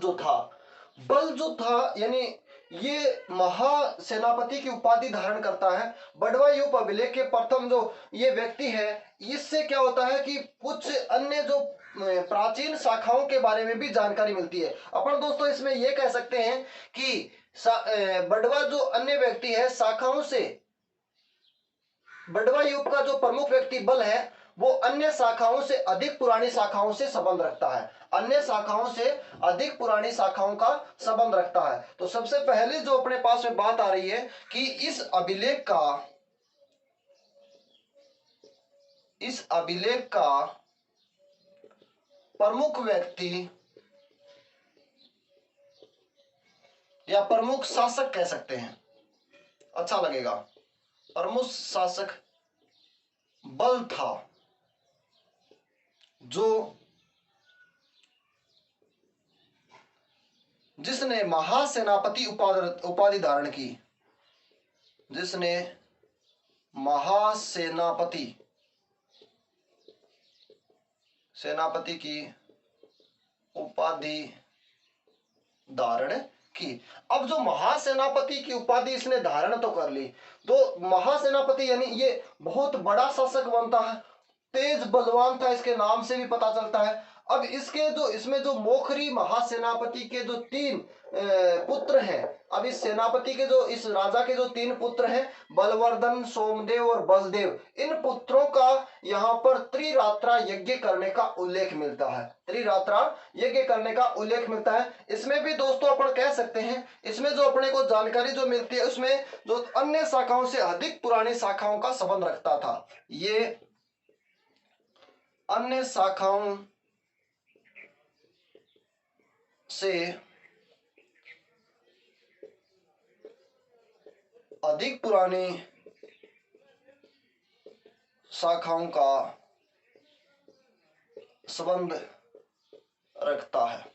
जो था यानी ये महासेनापति की उपाधि धारण करता है। बड़वा यूप अभिलेख के प्रथम जो ये व्यक्ति है, इससे क्या होता है कि कुछ अन्य जो प्राचीन शाखाओं के बारे में भी जानकारी मिलती है। अपन दोस्तों इसमें ये कह सकते हैं कि बड़वा जो अन्य व्यक्ति है शाखाओं से, बड़वा यूप का जो प्रमुख व्यक्ति बल है वो अन्य शाखाओं से अधिक पुरानी शाखाओं से संबंध रखता है, अन्य शाखाओं से अधिक पुरानी शाखाओं का संबंध रखता है। तो सबसे पहले जो अपने पास में बात आ रही है कि इस अभिलेख का प्रमुख व्यक्ति या प्रमुख शासक कह सकते हैं, अच्छा लगेगा। प्रमुख शासक बल था जिसने महासेनापति उपाधि धारण की, जिसने महासेनापति की उपाधि धारण की। अब जो महासेनापति की उपाधि इसने धारण तो कर ली, तो महासेनापति यानी ये बहुत बड़ा शासक बनता है, तेज बलवान था, इसके नाम से भी पता चलता है। अब इसमें जो मोखरी महासेनापति के जो 3 पुत्र हैं, अब इस राजा के जो 3 पुत्र हैं, बलवर्धन, सोमदेव और बलदेव, इन पुत्रों का यहाँ पर त्रिरात्रा यज्ञ करने का उल्लेख मिलता है, त्रिरात्रा यज्ञ करने का उल्लेख मिलता है। इसमें भी दोस्तों अपन कह सकते हैं, इसमें जो अपने को जानकारी जो मिलती है उसमें जो अन्य शाखाओं से अधिक पुरानी शाखाओं का संबंध रखता था, ये अन्य शाखाओं से अधिक पुरानी शाखाओं का संबंध रखता है।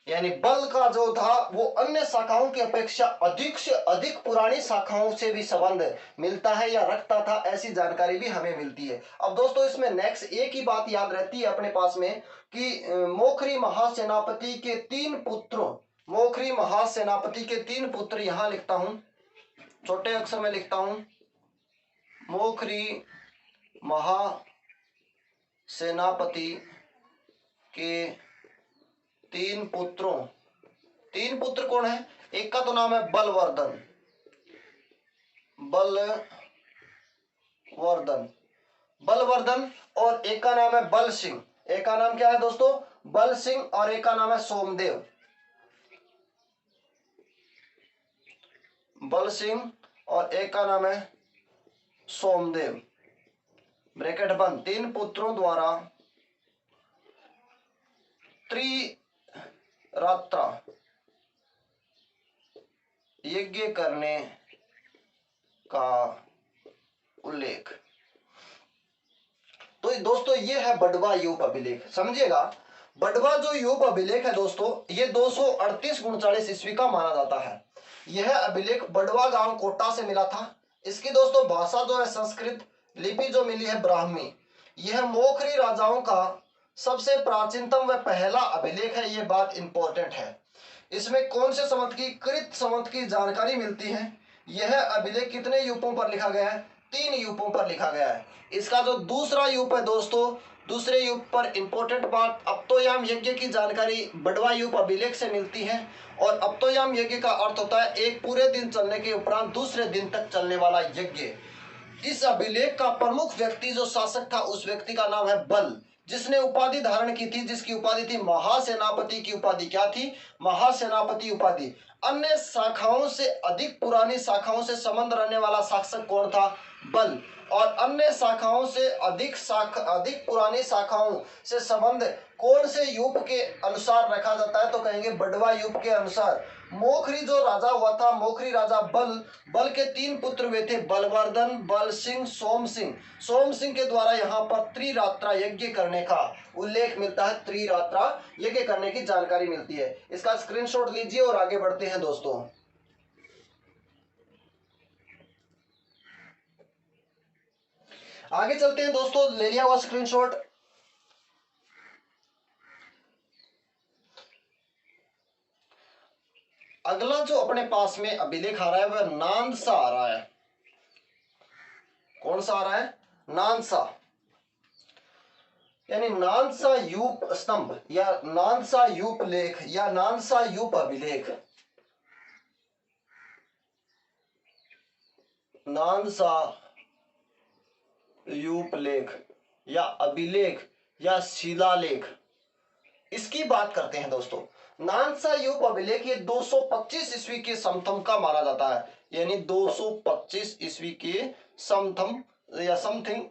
यानी बल का जो था वो अन्य शाखाओं की अपेक्षा अधिक से अधिक पुरानी शाखाओं से भी संबंध मिलता है या रखता था, ऐसी जानकारी भी हमें मिलती है। अब दोस्तों इसमें नेक्स्ट एक ही बात याद रहती है अपने पास में कि मोखरी महासेनापति के 3 पुत्रों, मोखरी महासेनापति के 3 पुत्र, यहां लिखता हूं, छोटे अक्षर में लिखता हूं, मोखरी महासेनापति के 3 पुत्रों, 3 पुत्र कौन है? एक का तो नाम है बलवर्धन, और एक का नाम है बल सिंह। एक का नाम क्या है दोस्तों? बल सिंह, और एक का नाम है सोमदेव, बल सिंह और एक का नाम है सोमदेव, ब्रैकेट बंद। 3 पुत्रों द्वारा त्रिरात्रा यज्ञ करने का उल्लेख। तो दोस्तों ये है बडवा यूप अभिलेख, समझिएगा। बडवा जो यूप अभिलेख है दोस्तों, ये 238-39 ईस्वी का माना जाता है। यह अभिलेख बडवा गांव कोटा से मिला था। इसकी दोस्तों भाषा जो है संस्कृत, लिपि जो मिली है ब्राह्मी। यह मोखरी राजाओं का सबसे प्राचीनतम व पहला अभिलेख है, ये बात इंपॉर्टेंट है। इसमें कौन से संवत की, कृत संवत की जानकारी मिलती है। यह अभिलेख कितने यूपों पर लिखा गया है? 3 यूपों पर लिखा गया है। इसका जो दूसरा यूप है दोस्तों, दूसरे यूप पर इंपॉर्टेंट बात, अप्तोयाम यज्ञ की जानकारी बडवा यूप अभिलेख से मिलती है। और अप्तोयाम यज्ञ का अर्थ होता है एक पूरे दिन चलने के उपरांत दूसरे दिन तक चलने वाला यज्ञ। इस अभिलेख का प्रमुख व्यक्ति जो शासक था, उस व्यक्ति का नाम है बल, जिसने उपाधि धारण की थी, जिसकी उपाधि थी महासेनापति की उपाधि। क्या थी? महासेनापति उपाधि। अन्य शाखाओं से अधिक पुरानी शाखाओं से संबंध रहने वाला शासक कौन था? बल। और अन्य शाखाओं से अधिक पुरानी शाखाओं से संबंध कौन से यूप के अनुसार रखा जाता है? तो कहेंगे बडवा यूप के अनुसार। मोखरी जो राजा हुआ था, मोखरी राजा बल के 3 पुत्र हुए थे, बलवर्धन, बल सिंह, सोम सिंह। सोम सिंह के द्वारा यहाँ पर त्रिरात्रा यज्ञ करने का उल्लेख मिलता है, त्रिरात्रा यज्ञ करने की जानकारी मिलती है। इसका स्क्रीनशॉट लीजिए और आगे बढ़ते हैं दोस्तों। आगे चलते हैं दोस्तों, ले लिया हुआ स्क्रीनशॉट। अगला जो अपने पास में अभिलेख आ रहा है वह नानसा आ रहा है। कौन सा आ रहा है? नानसा, यानी नानसा यूप स्तंभ या नानसा यूप लेख या नानसा यूप अभिलेख। नानसा यूप लेख या अभिलेख या शिलालेख, इसकी बात करते हैं दोस्तों। नानसा यूप अभिलेख ये 225 ईस्वी के समथम का माना जाता है, यानी 225 ईस्वी के समथम या समथिंग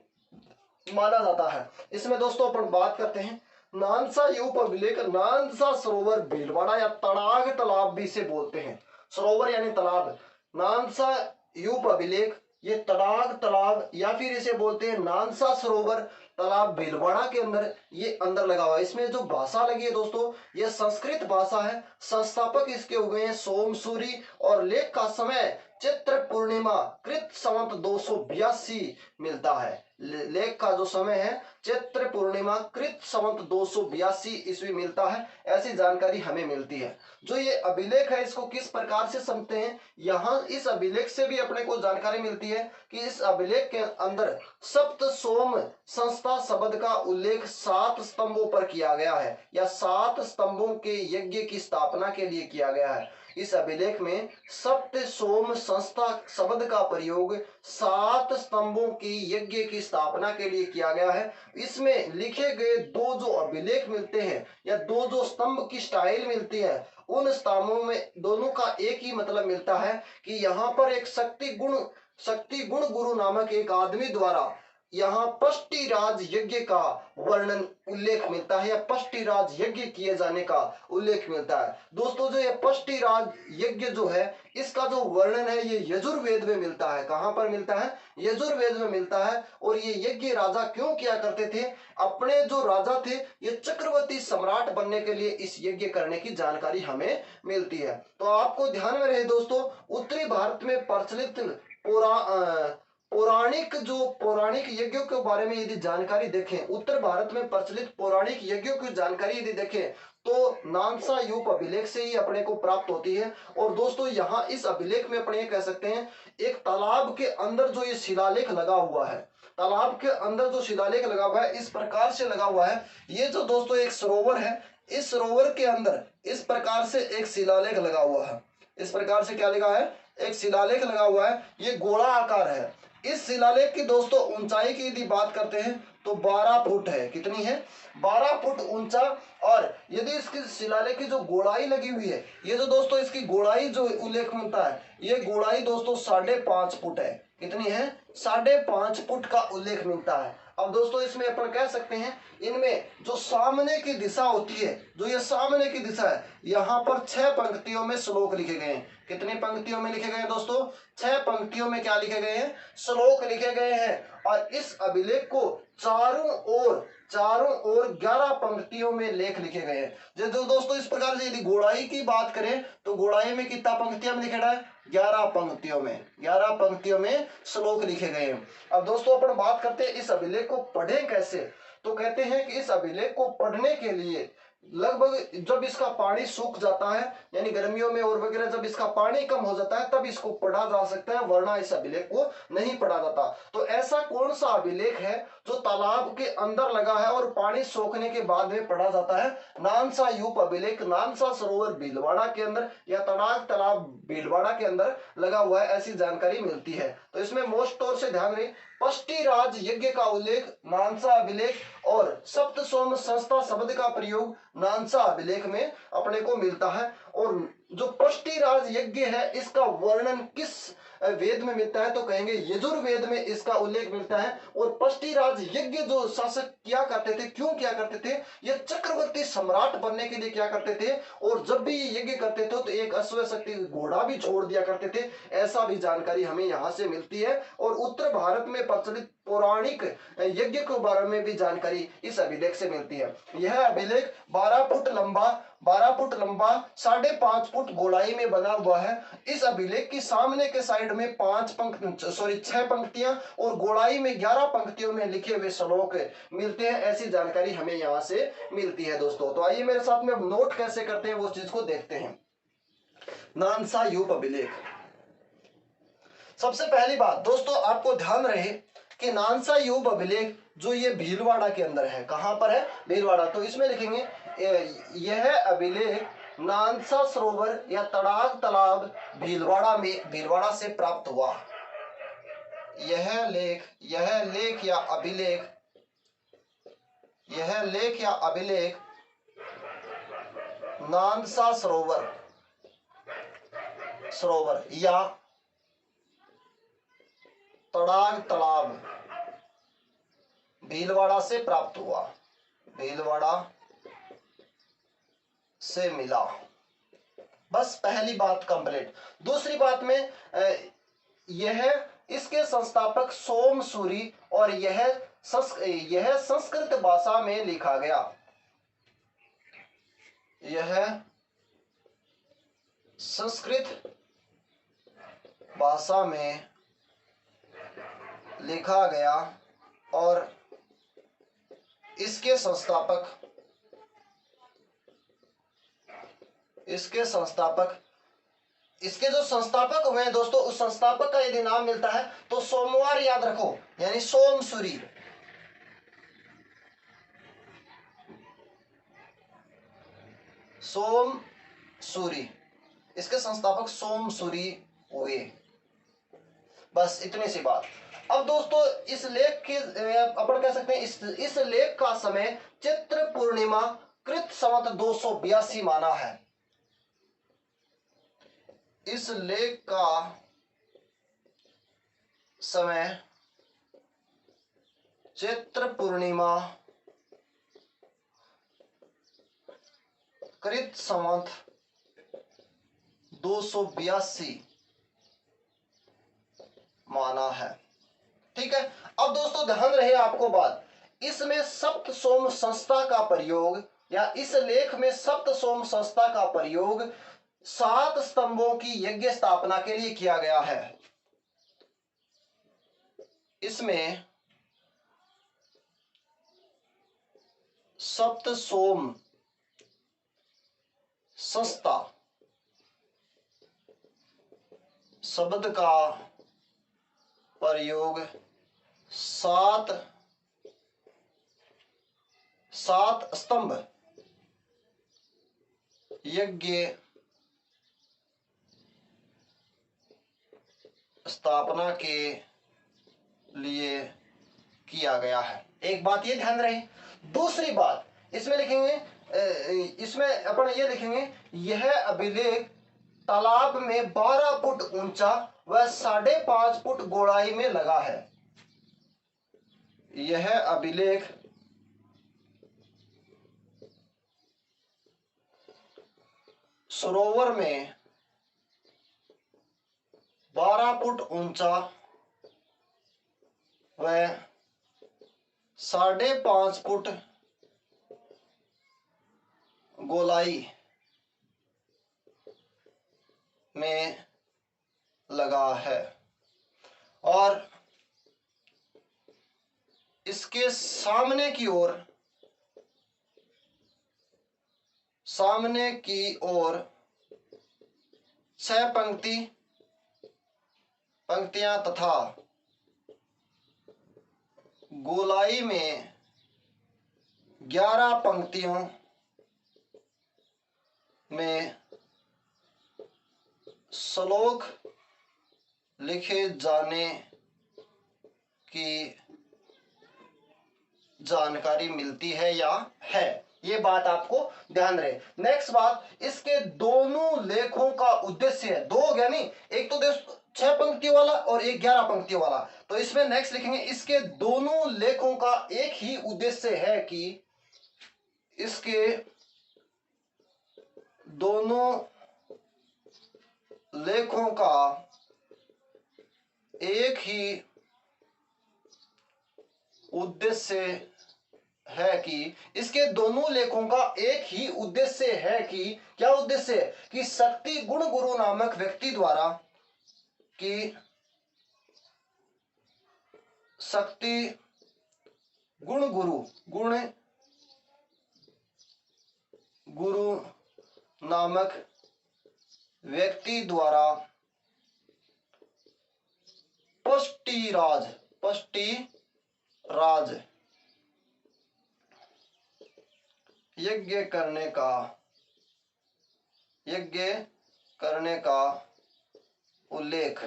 माना जाता है। इसमें दोस्तों अपन बात करते हैं नानसा यूप अभिलेख। नानसा सरोवर भीलवाड़ा या तड़ाग तालाब भी इसे बोलते हैं, सरोवर यानी तालाब। नानसा यूप अभिलेख ये तड़ाग तालाब या फिर इसे बोलते हैं नानसा सरोवर तालाब भीलवाड़ा के अंदर, ये अंदर लगा हुआ है। इसमें जो भाषा लगी है दोस्तों ये संस्कृत भाषा है। संस्थापक इसके हुए हैं सोमसूरी और लेख का समय चित्र पूर्णिमा कृत संवत 282 मिलता है। लेख का जो समय है चैत्र पूर्णिमा कृत संवत 282 ईस्वी मिलता है, ऐसी जानकारी हमें मिलती है। जो ये अभिलेख है इसको किस प्रकार से समझते हैं, यहाँ इस अभिलेख से भी अपने को जानकारी मिलती है कि इस अभिलेख के अंदर सप्त सोम संस्था शब्द का उल्लेख 7 स्तंभों पर किया गया है या 7 स्तंभों के यज्ञ की स्थापना के लिए किया गया है। इस अभिलेख में सप्त सोम संस्था शब्द का प्रयोग 7 स्तंभों की यज्ञ की स्थापना के लिए किया गया है। इसमें लिखे गए दो जो अभिलेख मिलते हैं या दो जो स्तंभ की स्टाइल मिलती है, उन स्तंभों में दोनों का एक ही मतलब मिलता है कि यहाँ पर एक शक्ति गुण गुरु नामक एक आदमी द्वारा यहाँ पष्टिराज यज्ञ का वर्णन उल्लेख मिलता है या पष्टिराज यज्ञ किए जाने का उल्लेख मिलता है। दोस्तों जो ये पष्टिराज यज्ञ जो है इसका जो वर्णन है ये यजुर्वेद में मिलता है। कहाँ पर मिलता है? यजुर्वेद में मिलता है। और ये यज्ञ राजा क्यों किया करते थे? अपने जो राजा थे ये चक्रवर्ती सम्राट बनने के लिए इस यज्ञ करने की जानकारी हमें मिलती है। तो आपको ध्यान में रहे दोस्तों, उत्तरी भारत में प्रचलित पौराणिक यज्ञों के बारे में यदि जानकारी देखें, उत्तर भारत में प्रचलित पौराणिक यज्ञों की जानकारी यदि देखें तो नानसा यूप अभिलेख से ही अपने को प्राप्त होती है। और दोस्तों यहाँ इस अभिलेख में अपने ये कह सकते हैं एक तालाब के अंदर जो ये शिलालेख लगा हुआ है, तालाब के अंदर जो शिलालेख लगा हुआ है इस प्रकार से लगा हुआ है। ये जो दोस्तों एक सरोवर है, इस सरोवर के अंदर इस प्रकार से एक शिलालेख लगा हुआ है। इस प्रकार से क्या लगा है? एक शिलालेख लगा हुआ है, ये गोला आकार है। इस शिलालेख की दोस्तों ऊंचाई की यदि बात करते हैं तो 12 फुट है। कितनी है? 12 फुट ऊंचा। और यदि इसकी शिलालेख की जो गोलाई लगी हुई है, ये जो दोस्तों इसकी गोलाई जो उल्लेख मिलता है, ये गोलाई दोस्तों 5.5 फुट है। कितनी है? 5.5 फुट का उल्लेख मिलता है। अब दोस्तों इसमें अपन कह सकते हैं इनमें जो सामने की दिशा होती है, जो ये सामने की दिशा है, यहाँ पर 6 पंक्तियों में श्लोक लिखे गए हैं। कितनी पंक्तियों में लिखे गए हैं दोस्तों? 6 पंक्तियों में क्या लिखे गए हैं? श्लोक लिखे गए हैं। और इस अभिलेख को चारों ओर 11 पंक्तियों में लेख लिखे गए हैं। जो दोस्तों इस प्रकार से यदि गोड़ाई की बात करें तो गोड़ाई में कितना पंक्तियां में लिखा है? 11 पंक्तियों में श्लोक लिखे गए हैं। अब दोस्तों अपन बात करते हैं इस अभिलेख को पढ़ें कैसे। तो कहते हैं कि इस अभिलेख को पढ़ने के लिए लगभग जब इसका पानी सूख जाता है, यानी गर्मियों में और वगैरह जब इसका पानी कम हो जाता है तब इसको पढ़ा जा सकता है, वरना इस अभिलेख को नहीं पढ़ा जाता। तो ऐसा कौन सा अभिलेख है जो तालाब के अंदर लगा है और पानी सूखने के बाद में पढ़ा जाता है? नानसा यूप अभिलेख नानसा सरोवर भीलवाड़ा के अंदर या तड़ाग तालाब भीलवाड़ा के अंदर लगा हुआ है, ऐसी जानकारी मिलती है। तो इसमें मोस्ट तौर से ध्यान रहे, पष्टिराज यज्ञ का उल्लेख नानसा अभिलेख और सप्त सोम संस्था शब्द का प्रयोग नानसा अभिलेख में अपने को मिलता है। और जो पष्टिराज यज्ञ है इसका वर्णन किस वेद में मिलता है? तो कहेंगे यजुर्वेद में इसका उल्लेख मिलता है। और पष्टिराज यज्ञ जो शासक किया करते थे, क्यों किया करते थे? ये चक्रवर्ती सम्राट बनने के लिए किया करते थे। और जब भी ये यज्ञ करते थे तो एक अश्व शक्ति घोड़ा भी छोड़ दिया करते थे, ऐसा भी जानकारी हमें यहाँ से मिलती है। और उत्तर भारत में प्रचलित पौराणिक यज्ञ के बारे में भी जानकारी इस अभिलेख से मिलती है। यह अभिलेख 12 फुट लंबा 5.5 फुट गोलाई में बना हुआ है। इस अभिलेख की सामने के साइड में 6 पंक्तियां और गोलाई में 11 पंक्तियों में लिखे हुए श्लोक मिलते हैं, ऐसी जानकारी हमें यहाँ से मिलती है दोस्तों। तो आइए मेरे साथ में नोट कैसे करते हैं वो चीज को देखते हैं। नानसा यूप अभिलेख, सबसे पहली बात दोस्तों आपको ध्यान रहे कि नानसा यूप अभिलेख जो ये भीलवाड़ा के अंदर है, कहां पर है? भीलवाड़ा। तो इसमें लिखेंगे यह अभिलेख नानसा सरोवर या तड़ाग तालाब भीलवाड़ा से प्राप्त हुआ। यह लेख या अभिलेख यह लेख या अभिलेख नांदसा सरोवर या तड़ाग तालाब भीलवाड़ा से प्राप्त हुआ, भीलवाड़ा से मिला। बस पहली बात कंप्लीट। दूसरी बात में यह इसके संस्थापक सोमसूरी और यह संस्कृत भाषा में लिखा गया, यह संस्कृत भाषा में लिखा गया और इसके जो संस्थापक हुए हैं दोस्तों, उस संस्थापक का यदि नाम मिलता है तो सोमवार याद रखो, यानी सोमसूरी। सोमसूरी, इसके संस्थापक सोमसूरी हुए। बस इतनी सी बात। अब दोस्तों इस लेख के अपन कह सकते हैं इस लेख का समय चित्र पूर्णिमा कृत संवत 282 माना है। इस लेख का समय चैत्र पूर्णिमा कृत संवत 282 माना है। ठीक है। अब दोस्तों ध्यान रहे आपको बात, इसमें सप्त सोम संस्था का प्रयोग या इस लेख में सप्त सोम संस्था का प्रयोग 7 स्तंभों की यज्ञ स्थापना के लिए किया गया है। इसमें सप्त सोम संस्था शब्द का प्रयोग 7 स्तंभ यज्ञ स्थापना के लिए किया गया है। एक बात ये ध्यान रहे। दूसरी बात इसमें लिखेंगे, इसमें अपन ये लिखेंगे, यह अभिलेख तालाब में 12 फुट ऊंचा व 5.5 फुट गहराई में लगा है। यह अभिलेख सरोवर में 12 फुट ऊंचा व 5.5 फुट गोलाई में लगा है और इसके सामने की ओर 6 पंक्तियां तथा गोलाई में 11 पंक्तियों में श्लोक लिखे जाने की जानकारी मिलती है या है। ये बात आपको ध्यान रहे। नेक्स्ट बात, इसके दोनों लेखों का उद्देश्य है, दो हो गया नहीं, एक तो 6 पंक्तियों वाला और एक 11 पंक्तियों वाला। तो इसमें नेक्स्ट लिखेंगे, इसके दोनों लेखों का एक ही उद्देश्य है कि इसके दोनों लेखों का एक ही उद्देश्य है कि इसके दोनों लेखों का एक ही उद्देश्य है कि क्या उद्देश्य है कि शक्ति गुण गुरु नामक व्यक्ति द्वारा कि शक्ति गुण गुरु नामक व्यक्ति द्वारा पष्टि राज यज्ञ करने का उल्लेख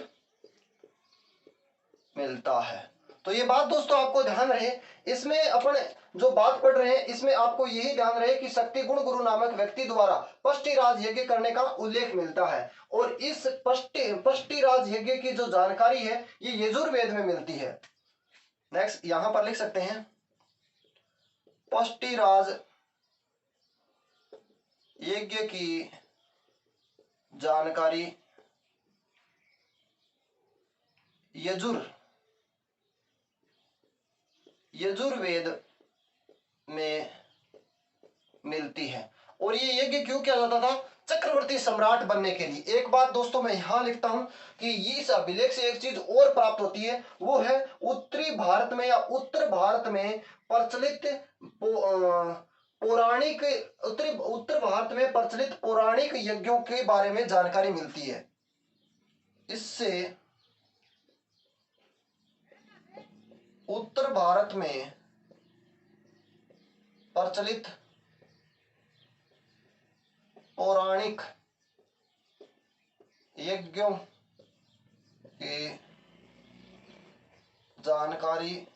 मिलता है। तो ये बात दोस्तों आपको ध्यान रहे, इसमें अपन जो बात पढ़ रहे हैं इसमें आपको यही ध्यान रहे कि शक्ति गुण गुरु नामक व्यक्ति द्वारा पष्टिराज यज्ञ करने का उल्लेख मिलता है। और इस पष्टिराज यज्ञ की जो जानकारी है ये यजुर्वेद में मिलती है। नेक्स्ट यहां पर लिख सकते हैं पष्टिराज यज्ञ की जानकारी यजुर्वेद में मिलती है। और ये यज्ञ क्यों किया जाता था? चक्रवर्ती सम्राट बनने के लिए। एक बात दोस्तों मैं यहां लिखता हूं कि इस अभिलेख से एक चीज और प्राप्त होती है, वो है उत्तरी भारत में या उत्तर भारत में प्रचलित पौराणिक उत्तर भारत में प्रचलित पौराणिक यज्ञों के बारे में जानकारी मिलती है। इससे उत्तर भारत में प्रचलित पौराणिक यज्ञों की जानकारी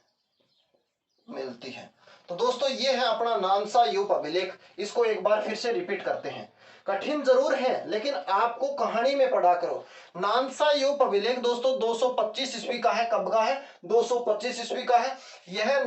मिलती है। तो दोस्तों ये है अपना नानसा यूप अभिलेख। इसको एक बार फिर से रिपीट करते हैं। कठिन जरूर है लेकिन आपको कहानी में पढ़ा करो। नानसा यूप अभिलेख दोस्तों 225 ईस्वी का है। कब का है? 225 ईस्वी का है। यह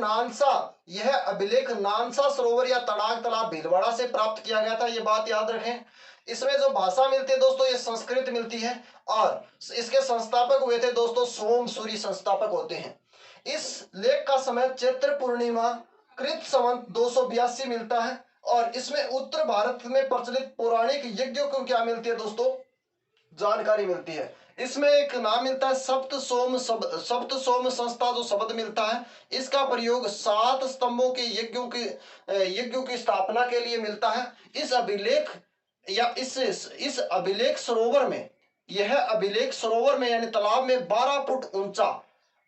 अभिलेख नानसा सरोवर या तड़ाग तालाब भीलवाड़ा से प्राप्त किया गया था। ये बात याद रखें। इसमें जो भाषा मिलती है दोस्तों ये संस्कृत मिलती है और इसके संस्थापक हुए थे दोस्तों सोम सूरी संस्थापक होते हैं। इस लेख का समय चैत्र पूर्णिमा कृत संवत 282 मिलता है और इसमें उत्तर भारत में प्रचलित पौराणिक यज्ञों को क्या मिलती है दोस्तों? जानकारी मिलती है। इसमें एक नाम मिलता है सप्त सोम संस्था जो शब्द मिलता है। इसका प्रयोग 7 स्तंभों के यज्ञों की स्थापना के लिए मिलता है। इस अभिलेख या इस अभिलेख सरोवर में यानी तालाब में 12 फुट ऊंचा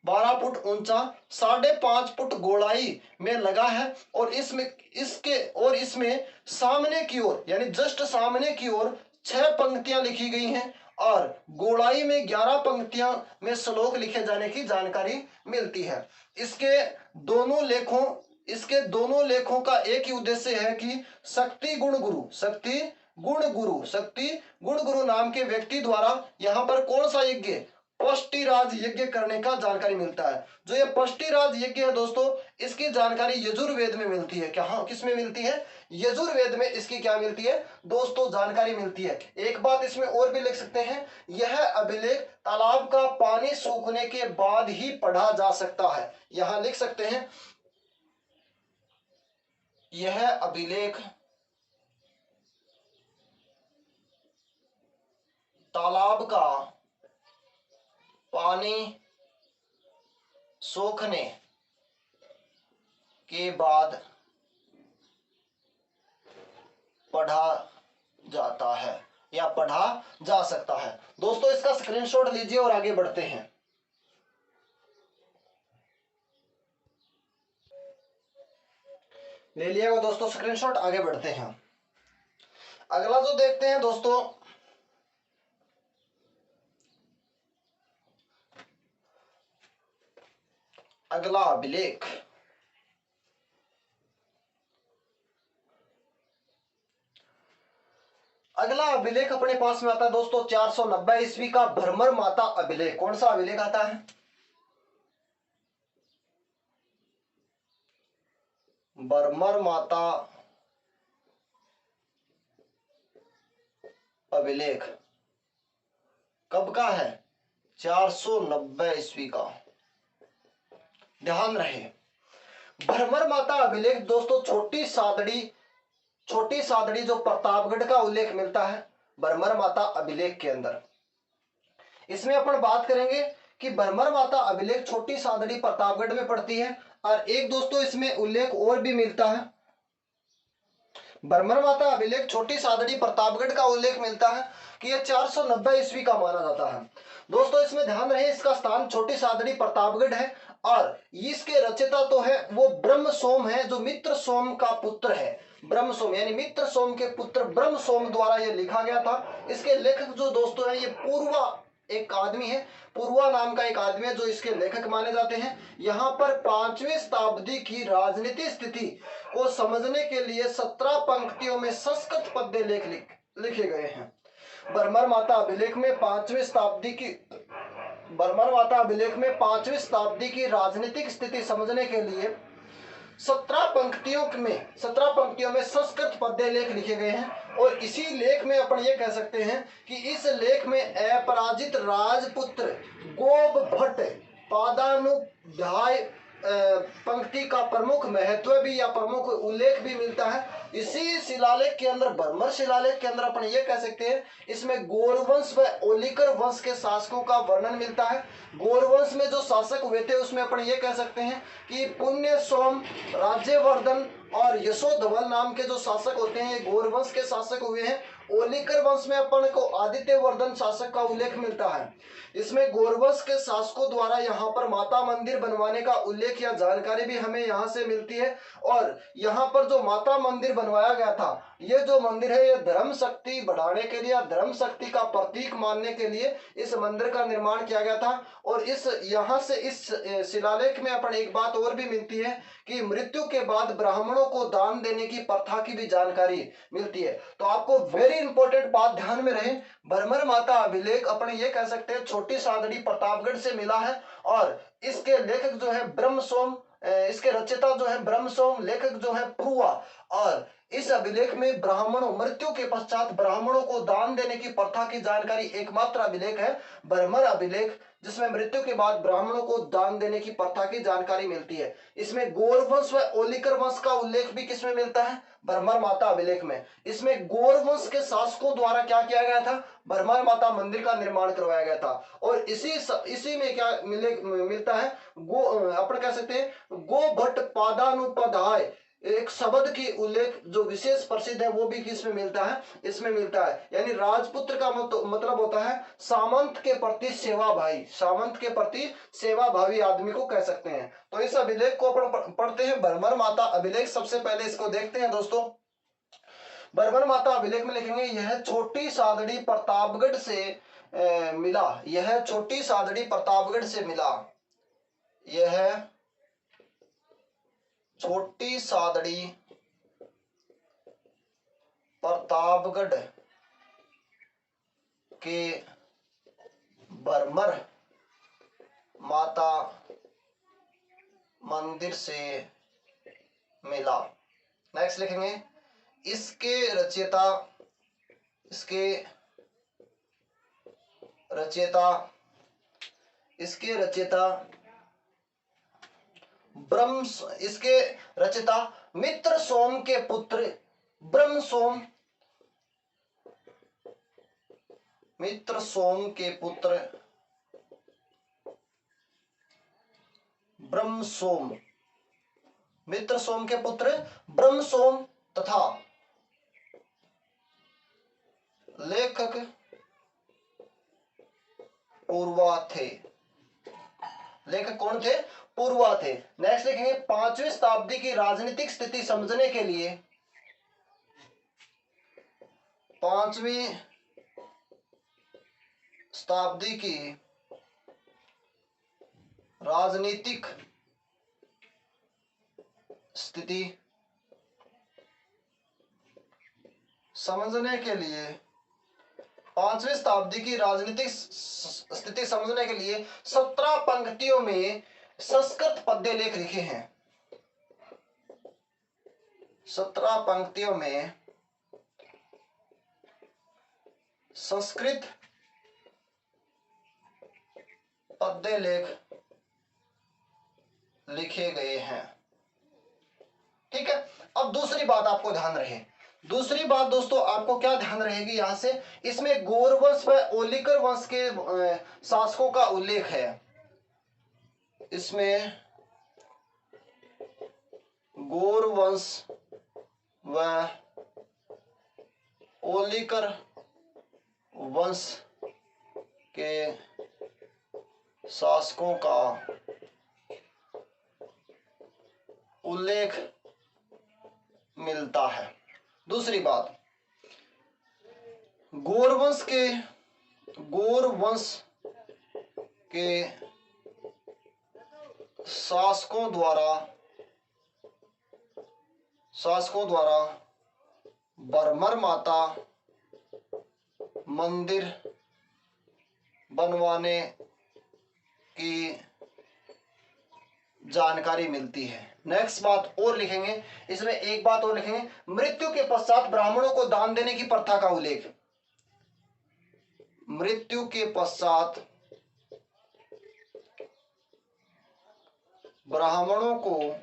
5.5 फुट गोलाई में लगा है और इसमें सामने की ओर यानी जस्ट सामने की ओर 6 पंक्तियां लिखी गई हैं और गोलाई में 11 पंक्तियां में श्लोक लिखे जाने की जानकारी मिलती है। इसके दोनों लेखों का एक ही उद्देश्य है कि शक्ति गुण गुरु नाम के व्यक्ति द्वारा यहाँ पर कौन सा यज्ञ? पष्टिराज यज्ञ करने का जानकारी मिलता है। जो ये पष्टिराज यज्ञ है दोस्तों इसकी जानकारी यजुर्वेद में मिलती है। किस में मिलती है? यजुर्वेद में इसकी क्या मिलती है दोस्तों? जानकारी मिलती है। एक बात इसमें और भी लिख सकते हैं, यह अभिलेख तालाब का पानी सूखने के बाद ही पढ़ा जा सकता है। यहां लिख सकते हैं यह अभिलेख तालाब का पानी सूखने के बाद पढ़ा जाता है या पढ़ा जा सकता है। दोस्तों इसका स्क्रीनशॉट लीजिए और आगे बढ़ते हैं। ले लिएगा दोस्तों स्क्रीनशॉट, आगे बढ़ते हैं। अगला जो देखते हैं दोस्तों अगला अभिलेख अपने पास में आता है दोस्तों 490 ईस्वी का भरमर माता अभिलेख। कौन सा अभिलेख आता है? भरमर माता अभिलेख कब का है? 490 ईस्वी का। ध्यान रहे भरमर माता अभिलेख दोस्तों छोटी सादड़ी जो प्रतापगढ़ का उल्लेख मिलता है भरमर माता अभिलेख के अंदर। इसमें अपन बात करेंगे कि भरमर माता अभिलेख छोटी सादड़ी प्रतापगढ़ में पड़ती है और एक दोस्तों इसमें उल्लेख और भी मिलता है। भरमर माता अभिलेख छोटी सादड़ी प्रतापगढ़ का उल्लेख मिलता है कि यह 490 ईस्वी का माना जाता है। दोस्तों इसमें ध्यान रहे इसका स्थान छोटी सादड़ी प्रतापगढ़ है और इसके रचयिता तो है वो ब्रह्म सोम है जो मित्र सोम का पुत्र है। ब्रह्म सोम यानी मित्र सोम के पुत्र ब्रह्म सोम द्वारा यह लिखा गया था। इसके लेखक जो दोस्तों है ये एक आदमी है, पुरुआ नाम का एक आदमी है जो इसके लेखक माने जाते हैं। यहाँ पर 5वीं शताब्दी की राजनीतिक स्थिति को समझने के लिए 17 पंक्तियों में संस्कृत पद्य लेख लिखे गए हैं। भ्रमर माता अभिलेख में 5वीं शताब्दी की राजनीतिक स्थिति समझने के लिए 17 पंक्तियों में संस्कृत पद्य लेख लिखे गए हैं। और इसी लेख में अपन ये कह सकते हैं कि इस लेख में अपराजित राजपुत्र गोप भट्ट पादानुध्याय पंक्ति का प्रमुख महत्व भी या प्रमुख उल्लेख भी मिलता है। इसी शिलालेख के अंदर, भ्रमर शिलालेख के अंदर अपन ये कह सकते हैं इसमें गौरवंश व ओलिकर वंश के शासकों का वर्णन मिलता है। गौरवंश में जो शासक हुए थे उसमें अपन ये कह सकते हैं कि पुण्य सोम, राज्यवर्धन और यशोधवल नाम के जो शासक होते हैं ये गौरवंश के शासक हुए हैं। ओलिकर वंश में अपन को आदित्य वर्धन शासक का उल्लेख मिलता है। इसमें गौरवंश के शासकों द्वारा यहाँ पर माता मंदिर बनवाने का उल्लेख या जानकारी भी हमें यहाँ से मिलती है। और यहाँ पर जो माता मंदिर बनवाया गया था, ये जो मंदिर है ये धर्म शक्ति बढ़ाने के लिए, धर्म शक्ति का प्रतीक मानने के लिए इस मंदिर का निर्माण किया गया था। और इस यहाँ से इस शिलालेख में अपन एक बात और भी मिलती है कि मृत्यु के बाद ब्राह्मणों को दान देने की प्रथा की भी जानकारी मिलती है। तो आपको वेरी इंपॉर्टेंट बात ध्यान में रहे, भ्रमर माता अभिलेख अपन ये कह सकते हैं छोटी सादड़ी प्रतापगढ़ से मिला है। और इसके लेखक जो है ब्रह्मसोम, इसके रचयिता जो है ब्रह्मसोम, लेखक जो है पुरुआ। और इस अभिलेख में मृत्यु के पश्चात ब्राह्मणों को दान देने की प्रथा की जानकारी एकमात्र अभिलेख है भ्रमर अभिलेख, जिसमें मृत्यु के बाद ब्राह्मणों को दान देने की प्रथा की जानकारी मिलती है। इसमें गौरवंश व ओलिकर वंश का उल्लेख भी किसमें मिलता है? भ्रमर माता अभिलेख में। इसमें गौरवंश के शासकों द्वारा क्या किया गया था? भ्रमर माता मंदिर का निर्माण करवाया गया था। और इसी में क्या मिलता है? अपन कह सकते हैं गो भट्ट पादानुपध्याय, एक शब्द की उल्लेख जो विशेष प्रसिद्ध है वो भी किसमें मिलता है? इसमें मिलता है। यानी राजपुत्र का मतलब होता है सामंत के प्रति सेवाभावी, सामंत के प्रति सेवाभावी आदमी को कह सकते हैं। तो इस अभिलेख को अपन पढ़ते हैं, भ्रमर माता अभिलेख। सबसे पहले इसको देखते हैं दोस्तों। भ्रमर माता अभिलेख में लिखेंगे यह छोटी सादड़ी प्रतापगढ़ से मिला, यह छोटी सादड़ी प्रतापगढ़ से मिला, यह छोटी सादड़ी प्रतापगढ़ के भ्रमर माता मंदिर से मिला। नेक्स्ट लिखेंगे इसके रचयिता मित्र सोम के पुत्र ब्रह्मसोम, मित्र सोम के पुत्र ब्रह्मसोम, मित्र सोम के पुत्र ब्रह्मसोम तथा लेखक पूर्वा थे। लेखक कौन थे? पूर्वा थे। नेक्स्ट लिखेंगे 5वीं शताब्दी की राजनीतिक स्थिति समझने के लिए, 5वीं शताब्दी की राजनीतिक स्थिति समझने के लिए, 5वीं शताब्दी की राजनीतिक स्थिति समझने के लिए 17 पंक्तियों में संस्कृत पद्य लेख लिखे हैं। 17 पंक्तियों में संस्कृत पद्य लेख लिखे गए हैं। ठीक है। अब दूसरी बात आपको ध्यान रहे, दूसरी बात दोस्तों आपको क्या ध्यान रहेगी यहां से, इसमें गौरवंश व ओलिकर वंश के शासकों का उल्लेख है। इसमें गौरवंश व ओलिकर वंश के शासकों का उल्लेख मिलता है। दूसरी बात, गौरवंश के शासकों द्वारा भरमर माता मंदिर बनवाने की जानकारी मिलती है। नेक्स्ट बात और लिखेंगे, इसमें एक बात और लिखेंगे, मृत्यु के पश्चात ब्राह्मणों को दान देने की प्रथा का उल्लेख। मृत्यु के पश्चात ब्राह्मणों को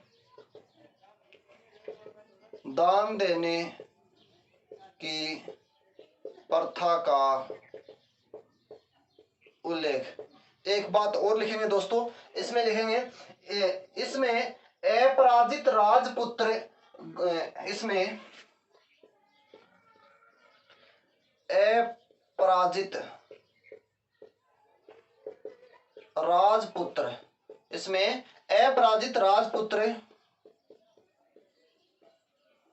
दान देने की प्रथा का उल्लेख। एक बात और लिखेंगे दोस्तों, इसमें लिखेंगे, इसमें अपराजित राजपुत्र, इसमें अपराजित राजपुत्र, इसमें अपराजित राजपुत्र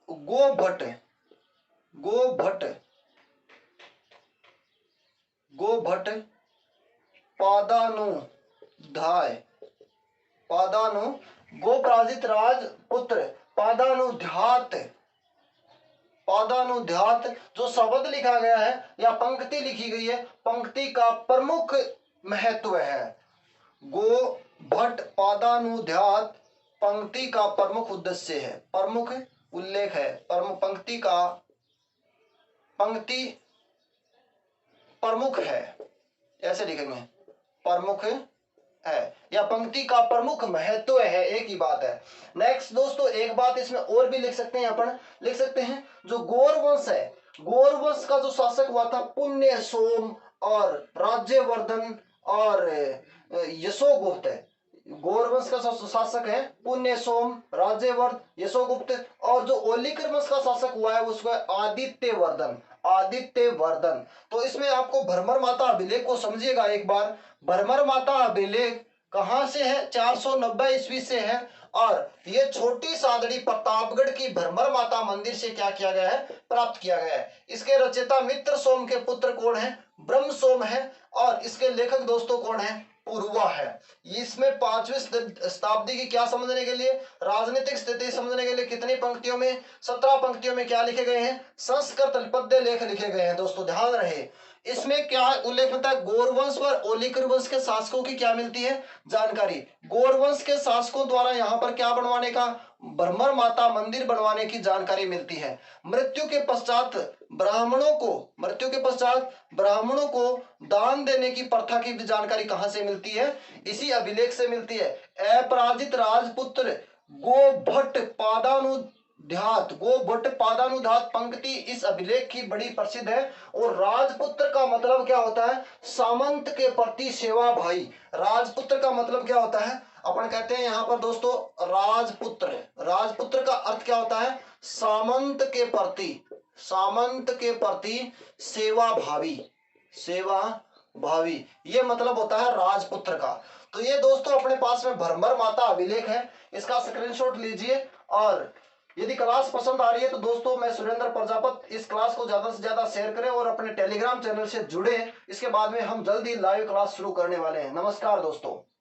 गोभट्ट गोपराजित राजपुत्र पादानुध्यात जो शब्द लिखा गया है या पंक्ति लिखी गई है, पंक्ति का प्रमुख महत्व है। गोभट्ट पादानुध्यात पंक्ति का प्रमुख उद्देश्य है, प्रमुख उल्लेख है, पंक्ति प्रमुख है, ऐसे लिखेंगे, प्रमुख है या पंक्ति का प्रमुख महत्व है, एक ही बात है। नेक्स्ट दोस्तों, एक बात इसमें और भी लिख सकते हैं, अपन लिख सकते हैं जो गौरवंश है, गौरवंश का जो शासक हुआ था पुण्य सोम और राज्यवर्धन और यशोगुप्त है। गौरवंश का शासक है पुण्य सोम, राज्यवर्धन, यशोगुप्त, और जो ओलिकर वंश का शासक हुआ है उसको आदित्यवर्धन। तो इसमें आपको भरमर माता अभिलेख को समझिएगा एक बार। भरमर माता अभिलेख कहां से है? 490 ईस्वी से है, और ये छोटी सादड़ी प्रतापगढ़ की भरमर माता मंदिर से क्या किया गया है? प्राप्त किया गया है। इसके रचयिता मित्र सोम के पुत्र कौन है? ब्रह्म सोम है, और इसके लेखक दोस्तों कौन है? पूर्वा है। इसमें 5वीं शताब्दी की क्या समझने के लिए, राजनीतिक स्थिति समझने के लिए कितनी पंक्तियों में? 17 पंक्तियों में क्या लिखे गए हैं? संस्कृत पद्य लेख लिखे गए हैं। दोस्तों ध्यान रहे, इसमें क्या उल्लेख होता है? गौरवंश और ओलिकर वंश के शासकों की क्या मिलती है? जानकारी। गौरवंश के शासकों द्वारा यहाँ पर क्या बनवाने का? भरमर माता मंदिर बनवाने की जानकारी मिलती है। मृत्यु के पश्चात ब्राह्मणों को दान देने की प्रथा की जानकारी कहां से मिलती है? इसी अभिलेख से मिलती है। अपराजित राजपुत्र गोभट्ट पादानुध्यात पंक्ति इस अभिलेख की बड़ी प्रसिद्ध है। और राजपुत्र का मतलब क्या होता है? सामंत के प्रति सेवा भाई। राजपुत्र का मतलब क्या होता है? अपन कहते हैं यहाँ पर दोस्तों राजपुत्र का अर्थ क्या होता है? सामंत के प्रति सेवा भावी, ये मतलब होता है राजपुत्र का। तो ये दोस्तों अपने पास में भरमर माता अभिलेख है, इसका स्क्रीनशॉट लीजिए। और यदि क्लास पसंद आ रही है तो दोस्तों मैं सुरेंद्र प्रजापत, इस क्लास को ज्यादा से ज्यादा शेयर करें और अपने टेलीग्राम चैनल से जुड़े। इसके बाद में हम जल्दी लाइव क्लास शुरू करने वाले हैं। नमस्कार दोस्तों।